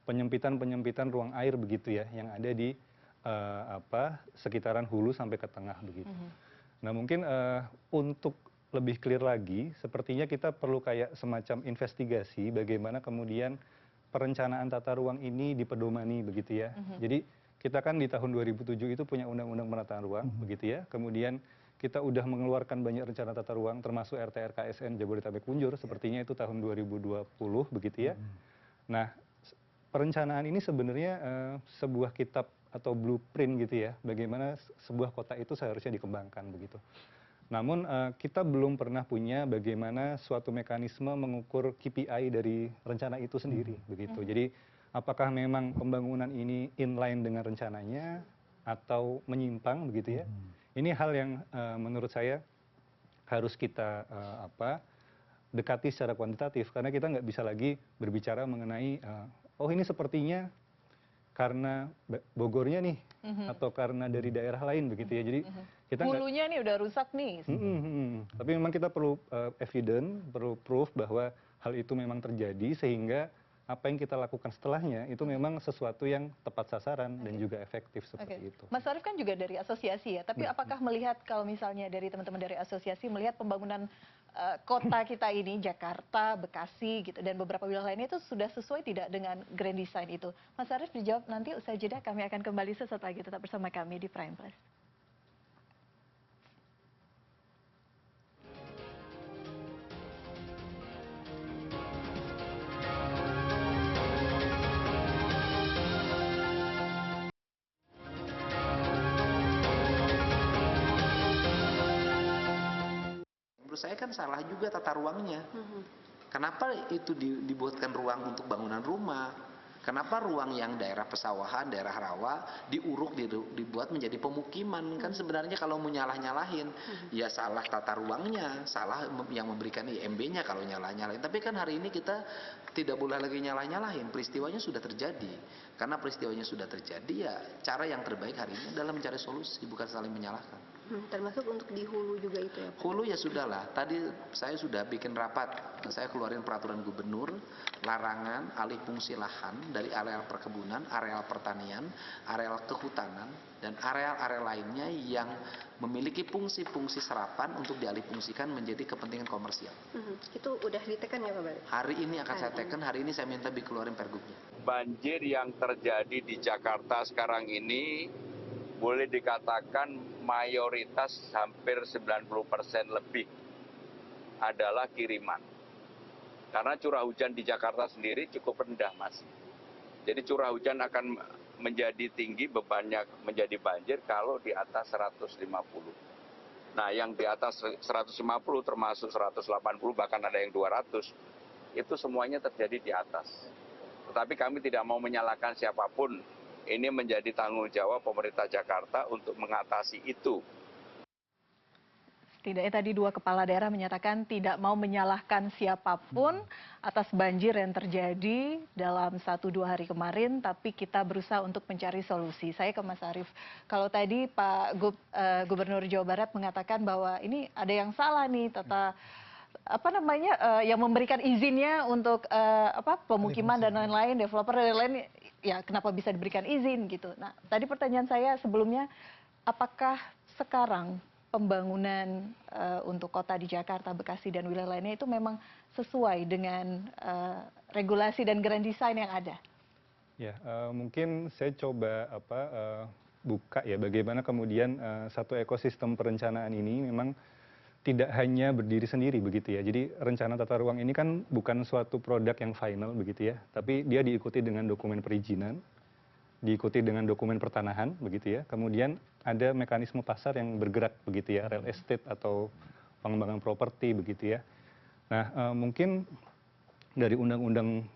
penyempitan ruang air begitu ya yang ada di sekitaran hulu sampai ke tengah begitu. Nah mungkin untuk lebih clear lagi sepertinya kita perlu kayak semacam investigasi bagaimana kemudian perencanaan tata ruang ini dipedomani begitu ya. Jadi kita kan di tahun 2007 itu punya undang-undang penataan ruang begitu ya. Kemudian kita udah mengeluarkan banyak rencana tata ruang termasuk RTRKSN Jabodetabek Punjur sepertinya itu tahun 2020 begitu ya. Nah, perencanaan ini sebenarnya sebuah kitab atau blueprint gitu ya. Bagaimana sebuah kota itu seharusnya dikembangkan begitu. Namun kita belum pernah punya bagaimana suatu mekanisme mengukur KPI dari rencana itu sendiri begitu. Jadi apakah memang pembangunan ini inline dengan rencananya atau menyimpang begitu ya. Ini hal yang menurut saya harus kita dekati secara kuantitatif karena kita nggak bisa lagi berbicara mengenai oh ini sepertinya karena Bogornya nih atau karena dari daerah lain begitu ya. Jadi kita hulunya nih udah rusak nih. Tapi memang kita perlu evidence, perlu proof bahwa hal itu memang terjadi sehingga apa yang kita lakukan setelahnya itu memang sesuatu yang tepat sasaran dan juga efektif seperti itu. Mas Arief kan juga dari asosiasi ya, tapi apakah melihat kalau misalnya dari teman-teman dari asosiasi melihat pembangunan kota kita ini, Jakarta, Bekasi gitu dan beberapa wilayah lainnya itu sudah sesuai tidak dengan grand design itu? Mas Arief dijawab nanti usai jeda, kami akan kembali sesaat lagi tetap bersama kami di Prime Plus. Menurut saya kan salah juga tata ruangnya. Kenapa itu dibuatkan ruang untuk bangunan rumah? Kenapa ruang yang daerah pesawahan, daerah rawa diuruk, dibuat menjadi pemukiman? Kan sebenarnya kalau mau nyalah-nyalahin, ya salah tata ruangnya, salah yang memberikan IMB-nya kalau nyalah-nyalahin. Tapi kan hari ini kita tidak boleh lagi nyalah-nyalahin, peristiwanya sudah terjadi. Karena peristiwanya sudah terjadi, ya cara yang terbaik hari ini adalah mencari solusi, bukan saling menyalahkan. Termasuk untuk di hulu juga itu ya Pak? Hulu ya sudahlah, tadi saya sudah bikin rapat, saya keluarin peraturan gubernur, larangan alih fungsi lahan dari areal perkebunan, areal pertanian, areal kehutanan, dan areal-areal lainnya yang memiliki fungsi-fungsi serapan untuk dialihfungsikan menjadi kepentingan komersial. Itu udah diteken ya Pak Bari? Hari ini akan saya teken, hari ini saya minta dikeluarin pergubnya. Banjir yang terjadi di Jakarta sekarang ini boleh dikatakan mayoritas hampir 90% lebih adalah kiriman. Karena curah hujan di Jakarta sendiri cukup rendah, Mas. Jadi curah hujan akan menjadi tinggi, bebannya menjadi banjir kalau di atas 150. Nah, yang di atas 150 termasuk 180 bahkan ada yang 200, itu semuanya terjadi di atas. Tetapi kami tidak mau menyalahkan siapapun. Ini menjadi tanggung jawab pemerintah Jakarta untuk mengatasi itu. Setidaknya tadi dua kepala daerah menyatakan tidak mau menyalahkan siapapun atas banjir yang terjadi dalam 1-2 hari kemarin, tapi kita berusaha untuk mencari solusi. Saya ke Mas Arief. Kalau tadi Pak Gubernur Jawa Barat mengatakan bahwa ini ada yang salah nih, yang memberikan izinnya untuk pemukiman dan lain-lain, developer dan lain-lain, ya kenapa bisa diberikan izin gitu. Nah, tadi pertanyaan saya sebelumnya, apakah sekarang pembangunan untuk kota di Jakarta, Bekasi dan wilayah lainnya itu memang sesuai dengan regulasi dan grand design yang ada? Ya, mungkin saya coba buka ya bagaimana kemudian satu ekosistem perencanaan ini memang tidak hanya berdiri sendiri begitu ya. Jadi rencana tata ruang ini kan bukan suatu produk yang final begitu ya, tapi dia diikuti dengan dokumen perizinan, diikuti dengan dokumen pertanahan begitu ya. Kemudian ada mekanisme pasar yang bergerak begitu ya, real estate atau pengembangan properti begitu ya. Nah, mungkin dari undang-undang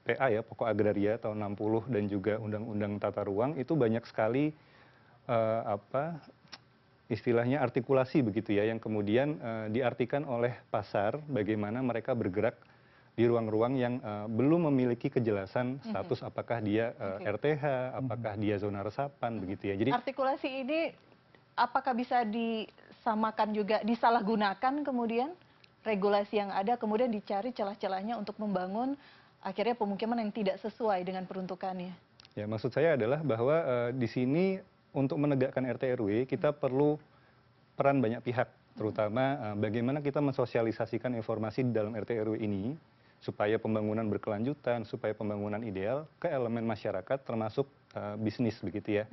PA ya, Pokok Agraria tahun 60 dan juga undang-undang tata ruang itu banyak sekali istilahnya artikulasi begitu ya, yang kemudian diartikan oleh pasar bagaimana mereka bergerak di ruang-ruang yang belum memiliki kejelasan status apakah dia RTH, apakah dia zona resapan begitu ya. Jadi artikulasi ini apakah bisa disamakan juga, disalahgunakan kemudian regulasi yang ada, kemudian dicari celah-celahnya untuk membangun akhirnya pemukiman yang tidak sesuai dengan peruntukannya? Ya, maksud saya adalah bahwa di sini untuk menegakkan RT RW kita perlu peran banyak pihak, terutama bagaimana kita mensosialisasikan informasi di dalam RT RW ini supaya pembangunan berkelanjutan, supaya pembangunan ideal ke elemen masyarakat termasuk bisnis begitu ya.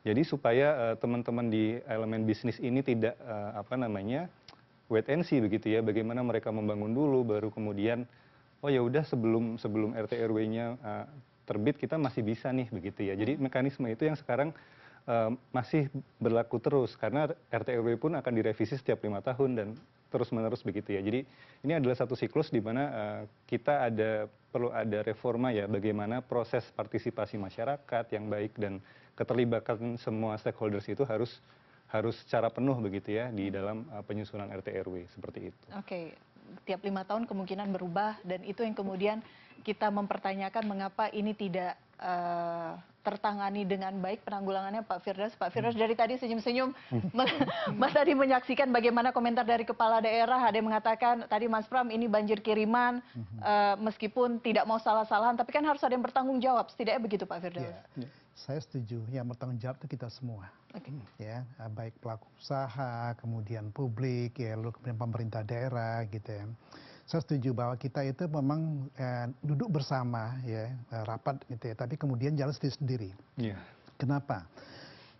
Jadi supaya teman-teman di elemen bisnis ini tidak wait and see begitu ya, bagaimana mereka membangun dulu baru kemudian oh ya udah sebelum RT RW-nya terbit kita masih bisa nih begitu ya. Jadi mekanisme itu yang sekarang masih berlaku terus karena RT RW pun akan direvisi setiap 5 tahun dan terus-menerus begitu ya. Jadi ini adalah satu siklus di mana kita perlu ada reforma ya, bagaimana proses partisipasi masyarakat yang baik dan keterlibatan semua stakeholders itu harus secara penuh begitu ya di dalam penyusunan RT RW seperti itu. Oke, tiap 5 tahun kemungkinan berubah dan itu yang kemudian kita mempertanyakan mengapa ini tidak tertangani dengan baik penanggulangannya Pak Firdaus. Pak Firdaus dari tadi senyum-senyum, Mas tadi menyaksikan bagaimana komentar dari kepala daerah, ada yang mengatakan tadi Mas Pram ini banjir kiriman, meskipun tidak mau salah-salahan, tapi kan harus ada yang bertanggung jawab, setidaknya begitu Pak Firdaus. Ya, saya setuju, yang bertanggung jawab itu kita semua, ya, baik pelaku usaha, kemudian publik, ya, lalu kemudian pemerintah daerah, gitu ya. Saya setuju bahwa kita itu memang duduk bersama ya, rapat gitu ya, tapi kemudian jalan sendiri-sendiri. Yeah. Kenapa?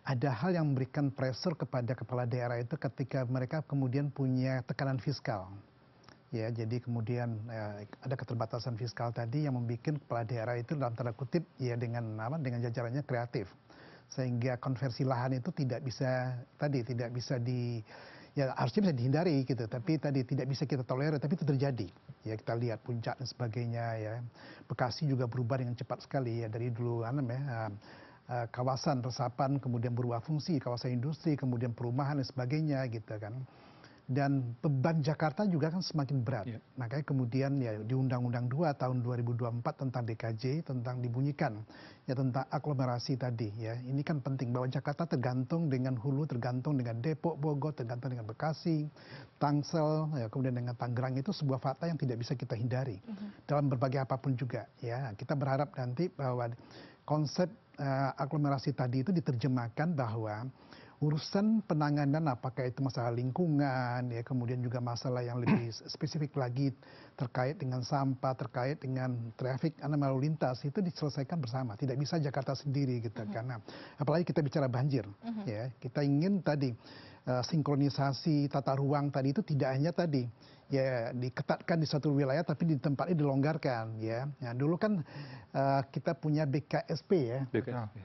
Ada hal yang memberikan pressure kepada kepala daerah itu ketika mereka kemudian punya tekanan fiskal. Ya, jadi kemudian ada keterbatasan fiskal tadi yang membuat kepala daerah itu dalam tanda kutip ya dengan jajarannya kreatif. Sehingga konversi lahan itu tidak bisa ya harusnya bisa dihindari gitu, tapi tadi tidak bisa kita tolerir, tapi itu terjadi. Ya kita lihat puncak dan sebagainya ya. Bekasi juga berubah dengan cepat sekali ya, dari dulu kawasan resapan kemudian berubah fungsi, kawasan industri, kemudian perumahan dan sebagainya gitu kan. Dan beban Jakarta juga kan semakin berat. Makanya kemudian ya di Undang-Undang 2 tahun 2024 tentang DKJ tentang dibunyikan ya tentang aglomerasi tadi ya. Ini kan penting bahwa Jakarta tergantung dengan hulu, tergantung dengan Depok, Bogor, tergantung dengan Bekasi, Tangsel, ya, kemudian dengan Tangerang, itu sebuah fakta yang tidak bisa kita hindari dalam berbagai apapun juga ya. Kita berharap nanti bahwa konsep aglomerasi tadi itu diterjemahkan bahwa urusan penanganan apakah itu masalah lingkungan ya, kemudian juga masalah yang lebih spesifik lagi terkait dengan sampah, terkait dengan traffic lalu lintas, itu diselesaikan bersama. Tidak bisa Jakarta sendiri gitu karena apalagi kita bicara banjir ya. Kita ingin tadi sinkronisasi tata ruang tadi itu tidak hanya tadi ya diketatkan di satu wilayah tapi di tempatnya dilonggarkan ya. Nah, dulu kan kita punya BKSP ya.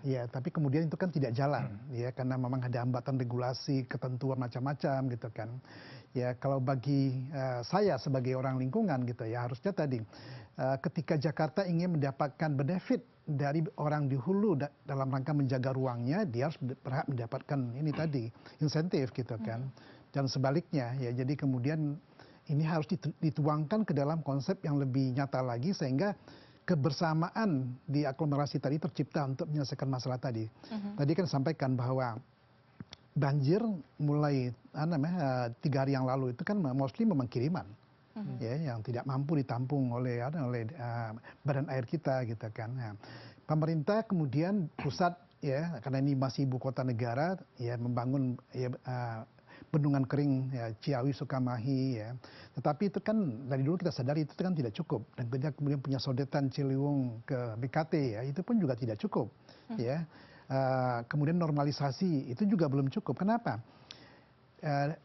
Ya, tapi kemudian itu kan tidak jalan ya karena memang ada hambatan regulasi, ketentuan macam-macam gitu kan. Ya, kalau bagi saya sebagai orang lingkungan gitu ya, harusnya tadi ketika Jakarta ingin mendapatkan benefit dari orang di hulu dalam rangka menjaga ruangnya, dia harus berhak mendapatkan ini tadi insentif gitu kan. Dan sebaliknya ya, jadi kemudian ini harus dituangkan ke dalam konsep yang lebih nyata lagi sehingga kebersamaan di aglomerasi tadi tercipta untuk menyelesaikan masalah tadi. Tadi kan sampaikan bahwa banjir mulai 3 hari yang lalu itu kan mostly memang kiriman. Ya, yang tidak mampu ditampung oleh badan air kita gitu kan. Nah, pemerintah kemudian pusat ya karena ini masih ibu kota negara ya membangun ya, bendungan kering ya, Ciawi, Sukamahi ya. Tetapi itu kan dari dulu kita sadari itu kan tidak cukup dan kita kemudian punya sodetan Ciliwung ke BKT ya, itu pun juga tidak cukup ya. Kemudian normalisasi itu juga belum cukup. Kenapa?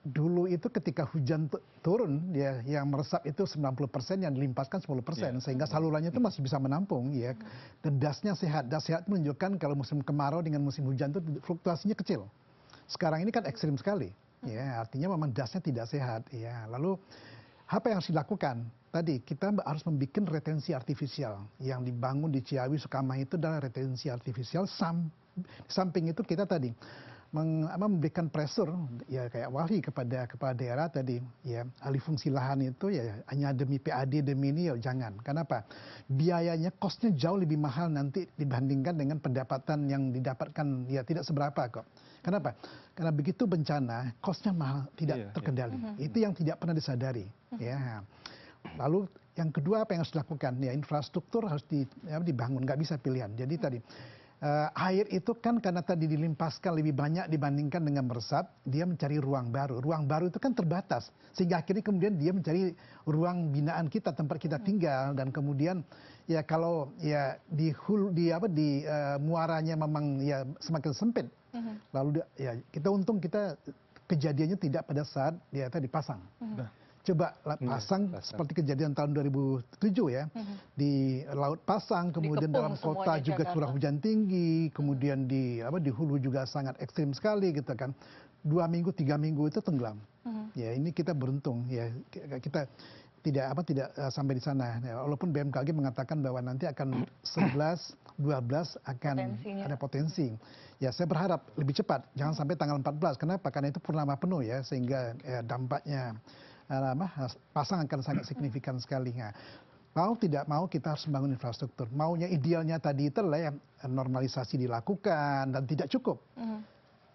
Dulu itu ketika hujan turun ya yang meresap itu 90%, yang dilimpaskan 10%, sehingga salurannya itu masih bisa menampung ya. Dan dasnya sehat. Das sehat menunjukkan kalau musim kemarau dengan musim hujan itu fluktuasinya kecil. Sekarang ini kan ekstrim sekali. Ya, artinya memang dasnya tidak sehat ya. Lalu apa yang harus dilakukan? Tadi kita harus membuat retensi artifisial yang dibangun di Ciawi, Sukamahi itu adalah retensi artifisial. Samping itu kita tadi memberikan pressure ya kayak wali kepada kepala daerah tadi ya, alih fungsi lahan itu ya hanya demi PAD demi ini ya jangan. Kenapa? Biayanya costnya jauh lebih mahal nanti dibandingkan dengan pendapatan yang didapatkan ya tidak seberapa kok. Kenapa? Karena begitu bencana costnya mahal, tidak terkendali. Itu yang tidak pernah disadari ya. Lalu yang kedua apa yang harus dilakukan ya, infrastruktur harus dibangun, nggak bisa pilihan. Jadi tadi air itu kan karena tadi dilimpaskan lebih banyak dibandingkan dengan meresap, dia mencari ruang baru. Ruang baru itu kan terbatas, sehingga akhirnya kemudian dia mencari ruang binaan kita, tempat kita tinggal, dan kemudian ya kalau ya di muaranya memang ya semakin sempit, lalu ya kita untung kita kejadiannya tidak pada saat dia tadi pasang. Coba pasang seperti kejadian tahun 2007 ya, di Laut Pasang, kemudian dalam kota juga curah hujan tinggi, kemudian di hulu juga sangat ekstrim sekali gitu kan. 2 minggu, 3 minggu itu tenggelam. Ya ini kita beruntung ya, kita tidak sampai di sana. Ya, walaupun BMKG mengatakan bahwa nanti akan 11, 12 akan ada potensi. Ya saya berharap lebih cepat, jangan sampai tanggal 14. Kenapa? Karena itu purnama penuh ya, sehingga dampaknya pasang akan sangat signifikan sekali. Nah, mau tidak mau kita harus membangun infrastruktur. Maunya idealnya tadi itu lah yang normalisasi dilakukan dan tidak cukup.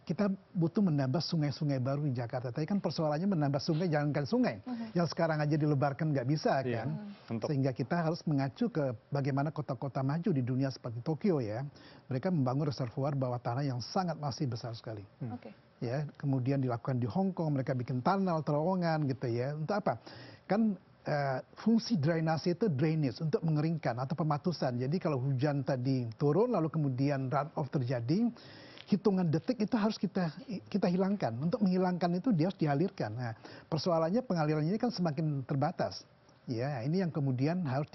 Kita butuh menambah sungai-sungai baru di Jakarta. Tadi kan persoalannya menambah sungai, jangankan sungai. Yang sekarang aja dilebarkan nggak bisa kan. Sehingga kita harus mengacu ke bagaimana kota-kota maju di dunia seperti Tokyo ya. Mereka membangun reservoir bawah tanah yang sangat masih besar sekali. Ya, kemudian dilakukan di Hong Kong, mereka bikin tunnel, terowongan gitu ya. Untuk apa? Kan fungsi drainase itu drainage, untuk mengeringkan atau pematusan. Jadi kalau hujan tadi turun lalu kemudian run off terjadi, hitungan detik itu harus kita hilangkan. Untuk menghilangkan itu dia harus dialirkan. Nah, persoalannya pengalirannya ini kan semakin terbatas. Ya, ini yang kemudian harus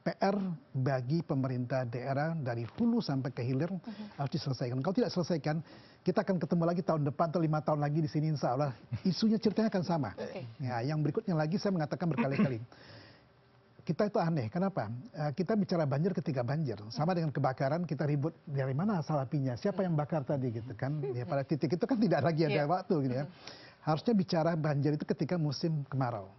PR bagi pemerintah daerah dari hulu sampai ke hilir harus diselesaikan. Kalau tidak selesaikan, kita akan ketemu lagi tahun depan atau 5 tahun lagi di sini insya Allah. Isunya ceritanya akan sama. Ya, yang berikutnya lagi saya mengatakan berkali-kali. Kita itu aneh, kenapa? Kita bicara banjir ketika banjir. Sama dengan kebakaran, kita ribut dari mana asal apinya, siapa yang bakar tadi gitu kan. Ya, pada titik itu kan tidak lagi ada waktu gitu ya. Harusnya bicara banjir itu ketika musim kemarau.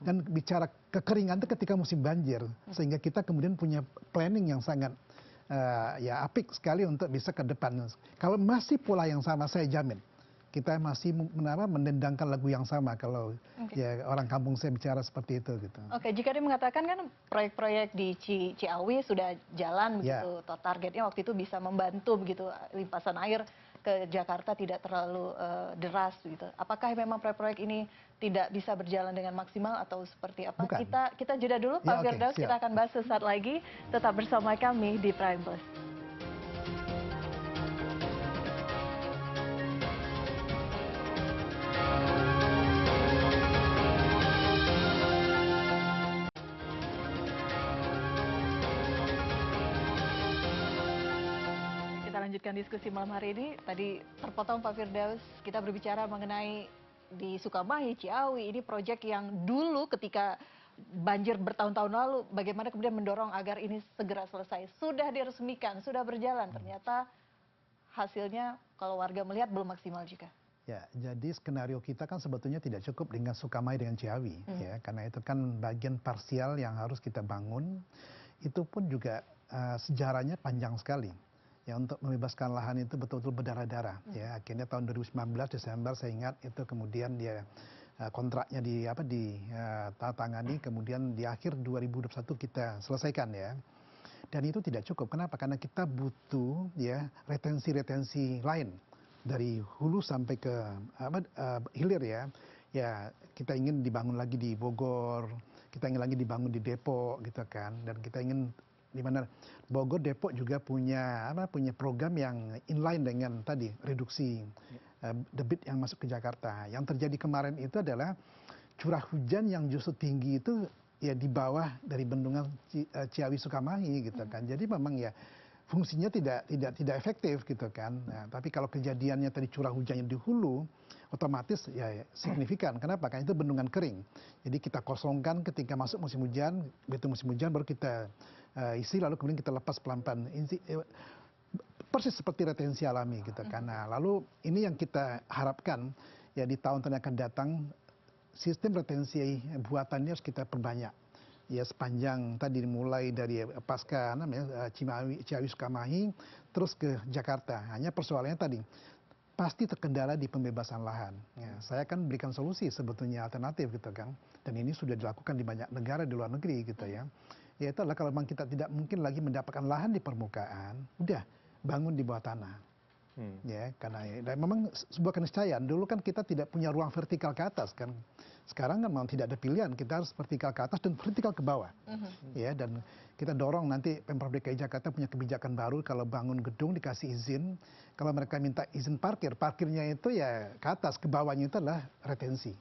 Dan bicara kekeringan itu ketika musim banjir. Sehingga kita kemudian punya planning yang sangat ya apik sekali untuk bisa ke depan. Kalau masih pola yang sama, saya jamin kita masih mendendangkan lagu yang sama kalau ya orang kampung saya bicara seperti itu gitu. Oke, jika dia mengatakan kan proyek-proyek di Ciawi sudah jalan begitu, targetnya waktu itu bisa membantu begitu limpasan air ke Jakarta tidak terlalu deras gitu. Apakah memang proyek-proyek ini tidak bisa berjalan dengan maksimal atau seperti apa? Bukan. Kita jeda dulu Pak Firdaus, kita akan bahas sesaat lagi. Tetap bersama kami di Prime Plus. Lanjutkan diskusi malam hari ini. Tadi terpotong Pak Firdaus, kita berbicara mengenai di Sukamahi, Ciawi, ini proyek yang dulu ketika banjir bertahun-tahun lalu, bagaimana kemudian mendorong agar ini segera selesai. Sudah diresmikan, sudah berjalan, ternyata hasilnya kalau warga melihat belum maksimal juga. Ya, jadi skenario kita kan sebetulnya tidak cukup dengan Sukamahi dengan Ciawi, ya, karena itu kan bagian parsial yang harus kita bangun. Itu pun juga sejarahnya panjang sekali. Ya, untuk membebaskan lahan itu betul-betul berdarah-darah. Ya, akhirnya tahun 2019 Desember saya ingat itu kemudian dia kontraknya ditandatangani, kemudian di akhir 2021 kita selesaikan ya. Dan itu tidak cukup. Kenapa? Karena kita butuh ya retensi-retensi lain dari hulu sampai ke hilir ya. Ya, kita ingin dibangun lagi di Bogor, kita ingin lagi dibangun di Depok gitu kan, dan kita ingin di mana Bogor, Depok juga punya program yang inline dengan tadi reduksi debit yang masuk ke Jakarta. Yang terjadi kemarin itu adalah curah hujan yang justru tinggi itu ya di bawah dari bendungan Ciawi Sukamahi gitu kan. Jadi memang ya fungsinya tidak efektif gitu kan. Nah, tapi kalau kejadiannya tadi curah hujannya di hulu, otomatis ya signifikan. Kenapa? Karena itu bendungan kering. Jadi kita kosongkan ketika masuk musim hujan, begitu musim hujan baru kita isi, lalu kemudian kita lepas pelan-pelan. Persis seperti retensi alami gitu kan. Nah, lalu ini yang kita harapkan ya di tahun-tahun yang akan datang, sistem retensi buatannya harus kita perbanyak. Ya sepanjang tadi mulai dari pasca Ciawi Sukamahi terus ke Jakarta. Hanya persoalannya tadi pasti terkendala di pembebasan lahan. Ya, saya akan berikan solusi sebetulnya alternatif gitu kan. Dan ini sudah dilakukan di banyak negara di luar negeri gitu ya. Yaitu adalah kalau memang kita tidak mungkin lagi mendapatkan lahan di permukaan, udah bangun di bawah tanah. Ya, karena dan memang sebuah keniscayaan. Dulu kan kita tidak punya ruang vertikal ke atas kan. Sekarang kan memang tidak ada pilihan, kita harus vertikal ke atas dan vertikal ke bawah. Ya, dan kita dorong nanti Pemprov DKI Jakarta punya kebijakan baru kalau bangun gedung dikasih izin. Kalau mereka minta izin parkir, parkirnya itu ya ke atas, ke bawahnya itu adalah retensi.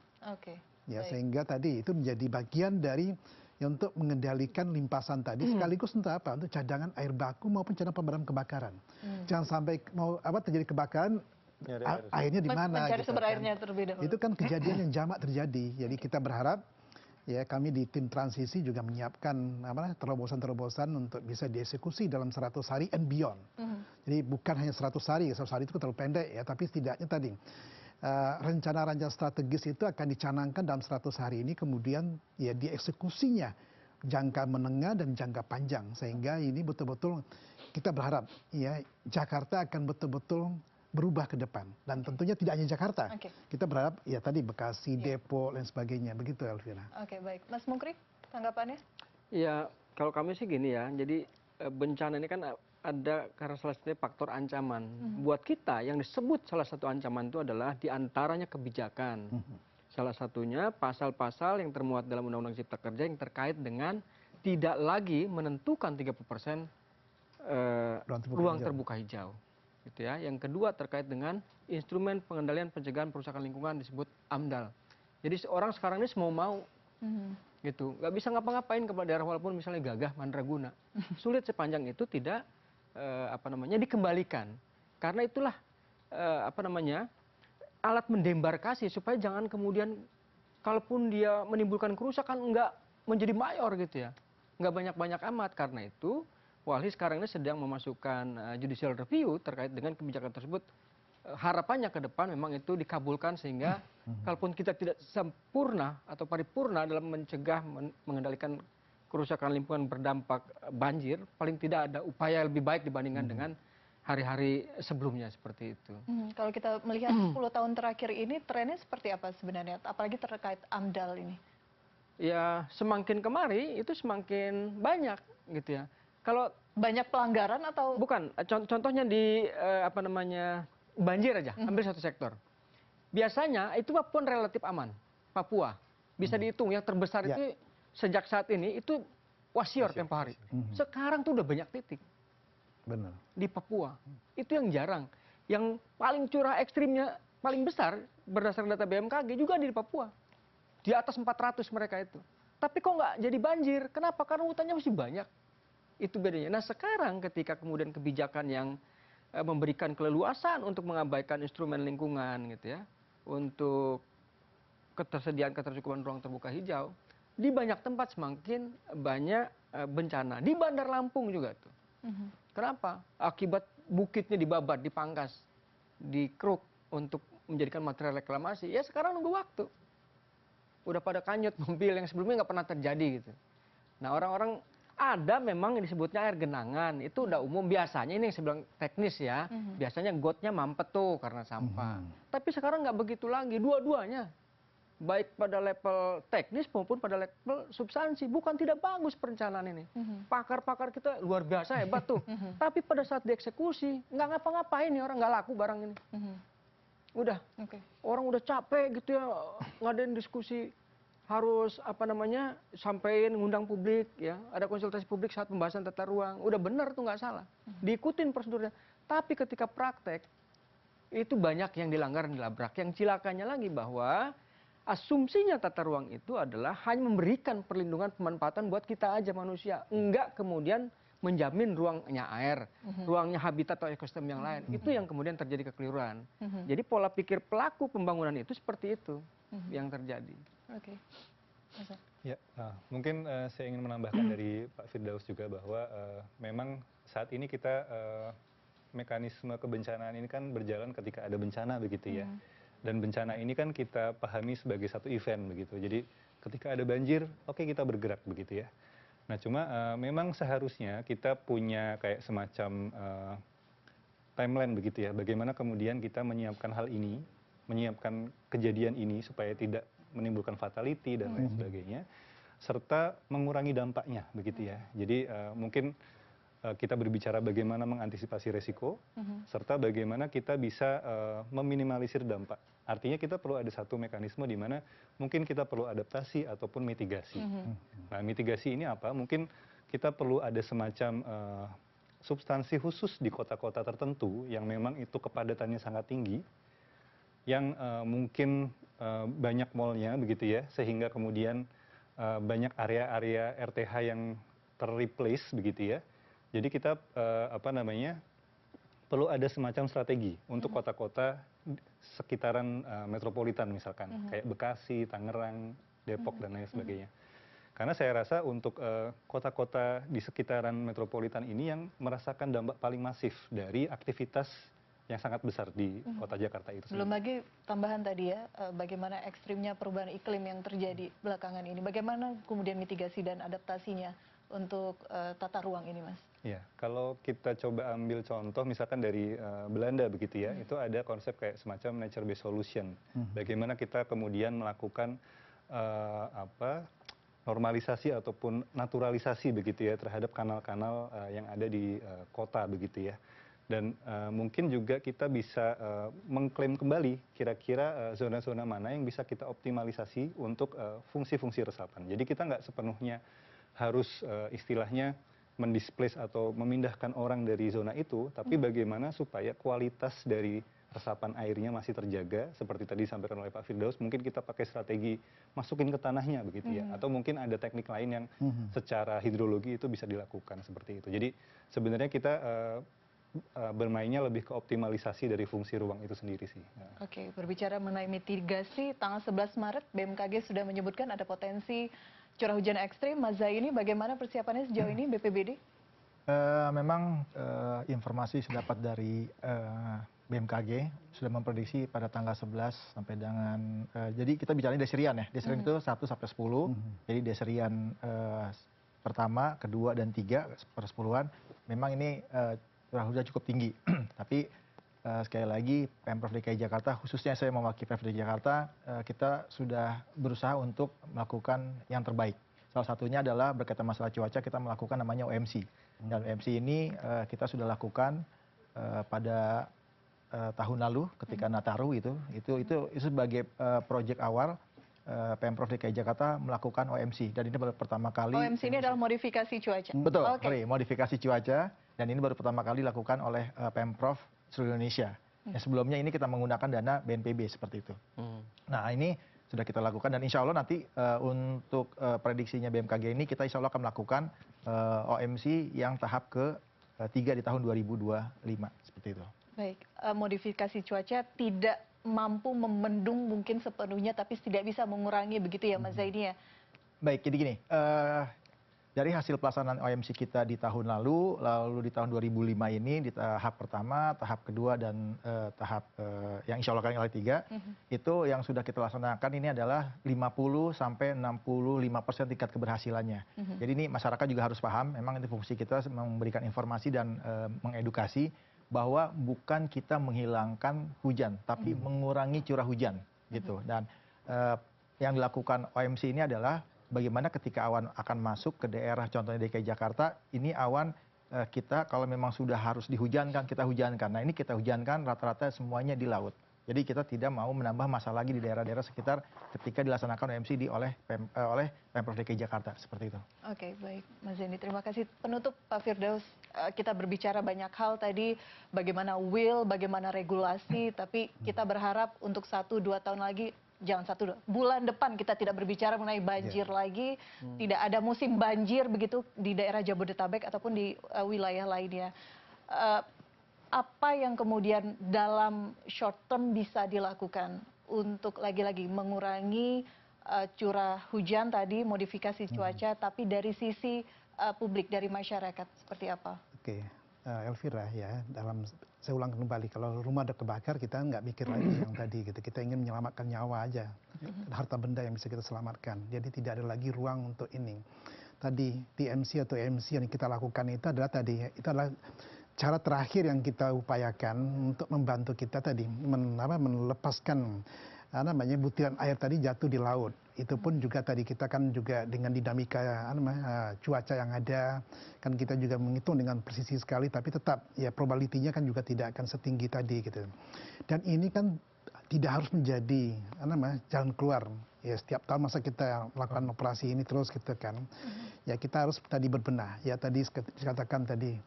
Ya, sehingga tadi itu menjadi bagian dari ya, untuk mengendalikan limpasan tadi sekaligus untuk apa? Untuk cadangan air baku maupun cadangan pemadam kebakaran. Jangan sampai mau terjadi kebakaran airnya di mana? Mencari gitu sumber kan. airnya terlebih dahulu. Itu kan kejadian yang jamak terjadi. Jadi kita berharap ya kami di tim transisi juga menyiapkan terobosan-terobosan untuk bisa dieksekusi dalam 100 hari and beyond. Jadi bukan hanya 100 hari, 100 hari itu terlalu pendek ya, tapi setidaknya tadi rencana-rencana strategis itu akan dicanangkan dalam 100 hari ini, kemudian ya dieksekusinya jangka menengah dan jangka panjang, sehingga ini betul-betul kita berharap ya Jakarta akan betul-betul berubah ke depan, dan tentunya tidak hanya Jakarta. Kita berharap ya tadi Bekasi, Depok dan sebagainya, begitu Elvira. Oke, baik. Mas Mukri, tanggapannya? Ya, kalau kami sih gini ya, jadi bencana ini kan ada karena salah satunya faktor ancaman. Buat kita yang disebut salah satu ancaman itu adalah diantaranya kebijakan. Salah satunya pasal-pasal yang termuat dalam Undang-Undang Cipta Kerja yang terkait dengan tidak lagi menentukan 30% ruang terbuka hijau. Gitu ya. Yang kedua terkait dengan instrumen pengendalian pencegahan perusakan lingkungan disebut AMDAL. Jadi orang sekarang ini semau mau. Gitu, nggak bisa ngapa-ngapain kepala daerah walaupun misalnya gagah mandraguna. Sulit sepanjang itu tidak dikembalikan. Karena itulah alat mendembarkasi supaya jangan kemudian kalaupun dia menimbulkan kerusakan nggak menjadi mayor gitu ya. Nggak banyak-banyak amat. Karena itu Walhi sekarang ini sedang memasukkan judicial review terkait dengan kebijakan tersebut harapannya ke depan memang itu dikabulkan sehingga kalaupun kita tidak sempurna atau paripurna dalam mencegah mengendalikan kerusakan lingkungan berdampak banjir, paling tidak ada upaya lebih baik dibandingkan dengan hari-hari sebelumnya seperti itu. Kalau kita melihat 10 tahun terakhir ini trennya seperti apa sebenarnya, apalagi terkait AMDAL ini? Ya semakin kemari itu semakin banyak gitu ya. Kalau banyak pelanggaran atau bukan? Contohnya di banjir aja, ambil satu sektor. Biasanya itu pun relatif aman. Papua bisa dihitung yang terbesar itu sejak saat ini itu Wasior tempo hari. Sekarang tuh udah banyak titik. Benar. Di Papua itu yang jarang. Yang paling curah ekstrimnya paling besar berdasarkan data BMKG juga di Papua. Di atas 400 mereka itu. Tapi kok nggak jadi banjir? Kenapa? Karena hutannya masih banyak. Itu bedanya. Nah sekarang ketika kemudian kebijakan yang memberikan keleluasan untuk mengabaikan instrumen lingkungan gitu ya, untuk ketercukupan ruang terbuka hijau, di banyak tempat semakin banyak bencana. Di Bandar Lampung juga tuh. Kenapa? Akibat bukitnya dibabat, dipangkas, dikeruk untuk menjadikan material reklamasi. Ya sekarang nunggu waktu. Udah pada kanyut mobil yang sebelumnya nggak pernah terjadi gitu. Nah orang-orang ada memang yang disebutnya air genangan, itu udah umum. Biasanya ini yang saya bilang teknis ya, biasanya gotnya mampet tuh karena sampah. Tapi sekarang nggak begitu lagi, dua-duanya. Baik pada level teknis maupun pada level substansi. Bukan tidak bagus perencanaan ini. Pakar-pakar kita luar biasa hebat tuh. Tapi pada saat dieksekusi, nggak ngapa-ngapain nih orang, nggak laku barang ini. Udah, orang udah capek gitu ya, ngadain diskusi. Harus sampaikan ngundang publik ya, ada konsultasi publik saat pembahasan tata ruang, udah benar tuh nggak salah, diikutin prosedurnya. Tapi ketika praktek itu banyak yang dilanggar dan dilabrak. Yang cilakanya lagi bahwa asumsinya tata ruang itu adalah hanya memberikan perlindungan pemanfaatan buat kita aja manusia, enggak kemudian menjamin ruangnya air, ruangnya habitat atau ekosistem yang lain. Itu yang kemudian terjadi kekeliruan. Jadi pola pikir pelaku pembangunan itu seperti itu yang terjadi. Oke. Ya, mungkin saya ingin menambahkan dari Pak Firdaus juga bahwa memang saat ini kita mekanisme kebencanaan ini kan berjalan ketika ada bencana begitu ya. Dan bencana ini kan kita pahami sebagai satu event begitu. Jadi ketika ada banjir, oke kita bergerak begitu ya. Nah cuma memang seharusnya kita punya kayak semacam timeline begitu ya. Bagaimana kemudian kita menyiapkan hal ini, menyiapkan kejadian ini supaya tidak menimbulkan fatality dan lain sebagainya, serta mengurangi dampaknya begitu ya. Jadi mungkin kita berbicara bagaimana mengantisipasi resiko, serta bagaimana kita bisa meminimalisir dampak. Artinya kita perlu ada satu mekanisme di mana mungkin kita perlu adaptasi ataupun mitigasi. Nah mitigasi ini apa? Mungkin kita perlu ada semacam substansi khusus di kota-kota tertentu yang memang itu kepadatannya sangat tinggi, yang mungkin banyak mallnya begitu ya, sehingga kemudian banyak area-area RTH yang terreplace begitu ya. Jadi kita perlu ada semacam strategi untuk kota-kota sekitaran metropolitan misalkan, kayak Bekasi, Tangerang, Depok dan lain sebagainya. Karena saya rasa untuk kota-kota di sekitaran metropolitan ini yang merasakan dampak paling masif dari aktivitas yang sangat besar di kota Jakarta itu sendiri. Belum lagi tambahan tadi ya, bagaimana ekstrimnya perubahan iklim yang terjadi belakangan ini. Bagaimana kemudian mitigasi dan adaptasinya untuk tata ruang ini, Mas? Ya, kalau kita coba ambil contoh misalkan dari Belanda begitu ya, itu ada konsep kayak semacam nature based solution. Bagaimana kita kemudian melakukan normalisasi ataupun naturalisasi begitu ya terhadap kanal-kanal yang ada di kota begitu ya. Dan mungkin juga kita bisa mengklaim kembali kira-kira zona-zona mana yang bisa kita optimalisasi untuk fungsi-fungsi resapan. Jadi kita nggak sepenuhnya harus istilahnya mendisplace atau memindahkan orang dari zona itu, tapi bagaimana supaya kualitas dari resapan airnya masih terjaga, seperti tadi disampaikan oleh Pak Firdaus, mungkin kita pakai strategi masukin ke tanahnya begitu ya, atau mungkin ada teknik lain yang secara hidrologi itu bisa dilakukan seperti itu. Jadi sebenarnya kita bermainnya lebih ke optimalisasi dari fungsi ruang itu sendiri sih. Oke, berbicara mengenai mitigasi, tanggal 11 Maret BMKG sudah menyebutkan ada potensi curah hujan ekstrim. Mas Zaini, bagaimana persiapannya sejauh ini BPBD? Memang informasi saya dapat dari BMKG sudah memprediksi pada tanggal 11 sampai dengan jadi kita bicaranya deserian ya. Deserian itu 1 sampai 10. Jadi deserian pertama, kedua dan 3 per 10-an memang ini curah hujan cukup tinggi. Tapi sekali lagi Pemprov DKI Jakarta, khususnya saya mewakili Pemprov DKI Jakarta, kita sudah berusaha untuk melakukan yang terbaik. Salah satunya adalah berkaitan masalah cuaca, kita melakukan namanya OMC. Dan OMC ini kita sudah lakukan pada tahun lalu ketika Nataru itu sebagai proyek awal Pemprov DKI Jakarta melakukan OMC, dan ini baru pertama kali. OMC ini adalah modifikasi cuaca. Betul, modifikasi cuaca, dan ini baru pertama kali dilakukan oleh Pemprov seluruh Indonesia. Sebelumnya ini kita menggunakan dana BNPB seperti itu. Nah ini sudah kita lakukan, dan insya Allah nanti untuk prediksinya BMKG ini kita insya Allah akan melakukan OMC yang tahap ke-3 di tahun 2025 seperti itu. Baik, modifikasi cuaca tidak mampu membendung mungkin sepenuhnya, tapi tidak bisa mengurangi, begitu ya Mas Zaini ya? Baik, jadi gini, dari hasil pelaksanaan OMC kita di tahun lalu di tahun 2005 ini di tahap pertama, tahap kedua, dan tahap yang insya Allah kali ketiga, itu yang sudah kita laksanakan ini adalah 50-65% tingkat keberhasilannya. Jadi ini masyarakat juga harus paham, memang itu fungsi kita memberikan informasi dan mengedukasi bahwa bukan kita menghilangkan hujan, tapi mengurangi curah hujan, gitu. Dan yang dilakukan OMC ini adalah bagaimana ketika awan akan masuk ke daerah, contohnya DKI Jakarta, ini awan kita kalau memang sudah harus dihujankan, kita hujankan. Nah ini kita hujankan rata-rata semuanya di laut. Jadi kita tidak mau menambah masalah lagi di daerah-daerah sekitar ketika dilaksanakan OMC oleh Pemprov DKI Jakarta, seperti itu. Oke, baik Mas Zaini, terima kasih. Penutup Pak Firdaus, kita berbicara banyak hal tadi, bagaimana bagaimana regulasi, tapi kita berharap untuk 1-2 tahun lagi, jangan 1 bulan depan kita tidak berbicara mengenai banjir lagi, tidak ada musim banjir begitu di daerah Jabodetabek ataupun di wilayah lainnya. Apa yang kemudian dalam short term bisa dilakukan untuk lagi-lagi mengurangi curah hujan tadi, modifikasi cuaca, tapi dari sisi publik, dari masyarakat seperti apa? Oke, Elvira ya, saya ulang kembali, kalau rumah ada kebakar kita nggak mikir lagi yang tadi gitu, kita ingin menyelamatkan nyawa aja, harta benda yang bisa kita selamatkan, jadi tidak ada lagi ruang untuk ini. Tadi TMC atau MC yang kita lakukan itu adalah cara terakhir yang kita upayakan untuk membantu kita tadi melepaskan butiran air tadi jatuh di laut. Itu pun juga tadi kita kan juga dengan dinamika cuaca yang ada, kan kita juga menghitung dengan presisi sekali, tapi tetap ya probability-nya kan juga tidak akan setinggi tadi gitu. Dan ini kan tidak harus menjadi jalan keluar. Ya setiap tahun masa kita melakukan operasi ini terus gitu kan. Ya kita harus tadi berbenah. Ya tadi dikatakan tadi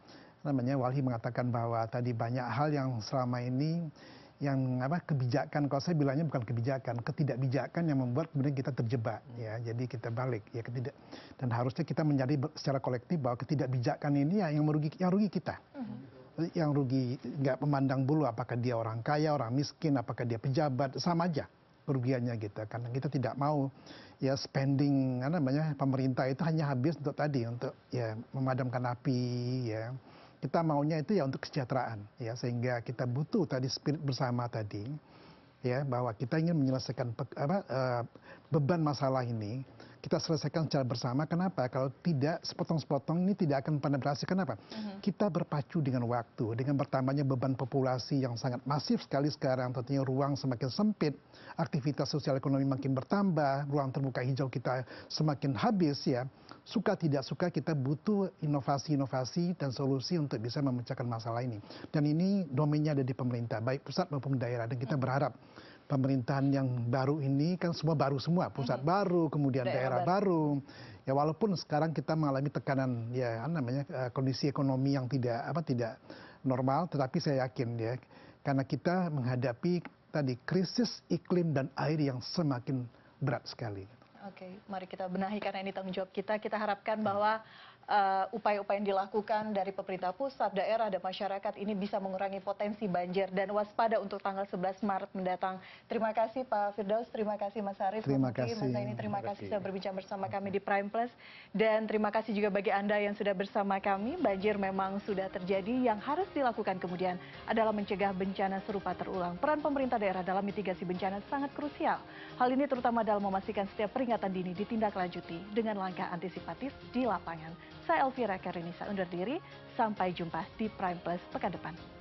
Walhi mengatakan bahwa tadi banyak hal yang selama ini yang kebijakan, kalau saya bilangnya bukan kebijakan, ketidakbijakan yang membuat kemudian kita terjebak ya, jadi kita balik ya dan harusnya kita menyadari secara kolektif bahwa ketidakbijakan ini yang rugi kita. Yang rugi nggak memandang bulu apakah dia orang kaya, orang miskin, apakah dia pejabat, sama aja kerugiannya gitu. Karena kita tidak mau ya spending pemerintah itu hanya habis untuk ya memadamkan api ya. Kita maunya itu ya untuk kesejahteraan ya, sehingga kita butuh tadi spirit bersama tadi ya, bahwa kita ingin menyelesaikan beban masalah ini kita selesaikan secara bersama. Kenapa? Kalau tidak sepotong-sepotong ini tidak akan pernah berhasil. Kenapa? Kita berpacu dengan waktu, dengan bertambahnya beban populasi yang sangat masif sekali sekarang, tentunya ruang semakin sempit, aktivitas sosial ekonomi makin bertambah, ruang terbuka hijau kita semakin habis ya. Suka tidak suka kita butuh inovasi-inovasi dan solusi untuk bisa memecahkan masalah ini. Dan ini domainnya ada di pemerintah, baik pusat maupun daerah. Dan kita berharap pemerintahan yang baru ini kan semua baru semua, pusat baru, kemudian daerah baru. Ya walaupun sekarang kita mengalami tekanan ya kondisi ekonomi yang tidak normal, tetapi saya yakin ya karena kita menghadapi tadi krisis iklim dan air yang semakin berat sekali. Oke, mari kita benahi karena ini tanggung jawab kita. Kita harapkan bahwa upaya-upaya yang dilakukan dari pemerintah pusat, daerah, dan masyarakat ini bisa mengurangi potensi banjir dan waspada untuk tanggal 11 Maret mendatang. Terima kasih Pak Firdaus, terima kasih Mas Arief, Terima Mas kasih. Zaini, terima kasih sudah berbincang bersama kami di Prime Plus. Dan terima kasih juga bagi Anda yang sudah bersama kami. Banjir memang sudah terjadi, yang harus dilakukan kemudian adalah mencegah bencana serupa terulang. Peran pemerintah daerah dalam mitigasi bencana sangat krusial. Hal ini terutama dalam memastikan setiap peringatan dini ditindaklanjuti dengan langkah antisipatif di lapangan. Saya Elvira Karinisa undur diri, sampai jumpa di Prime Plus pekan depan.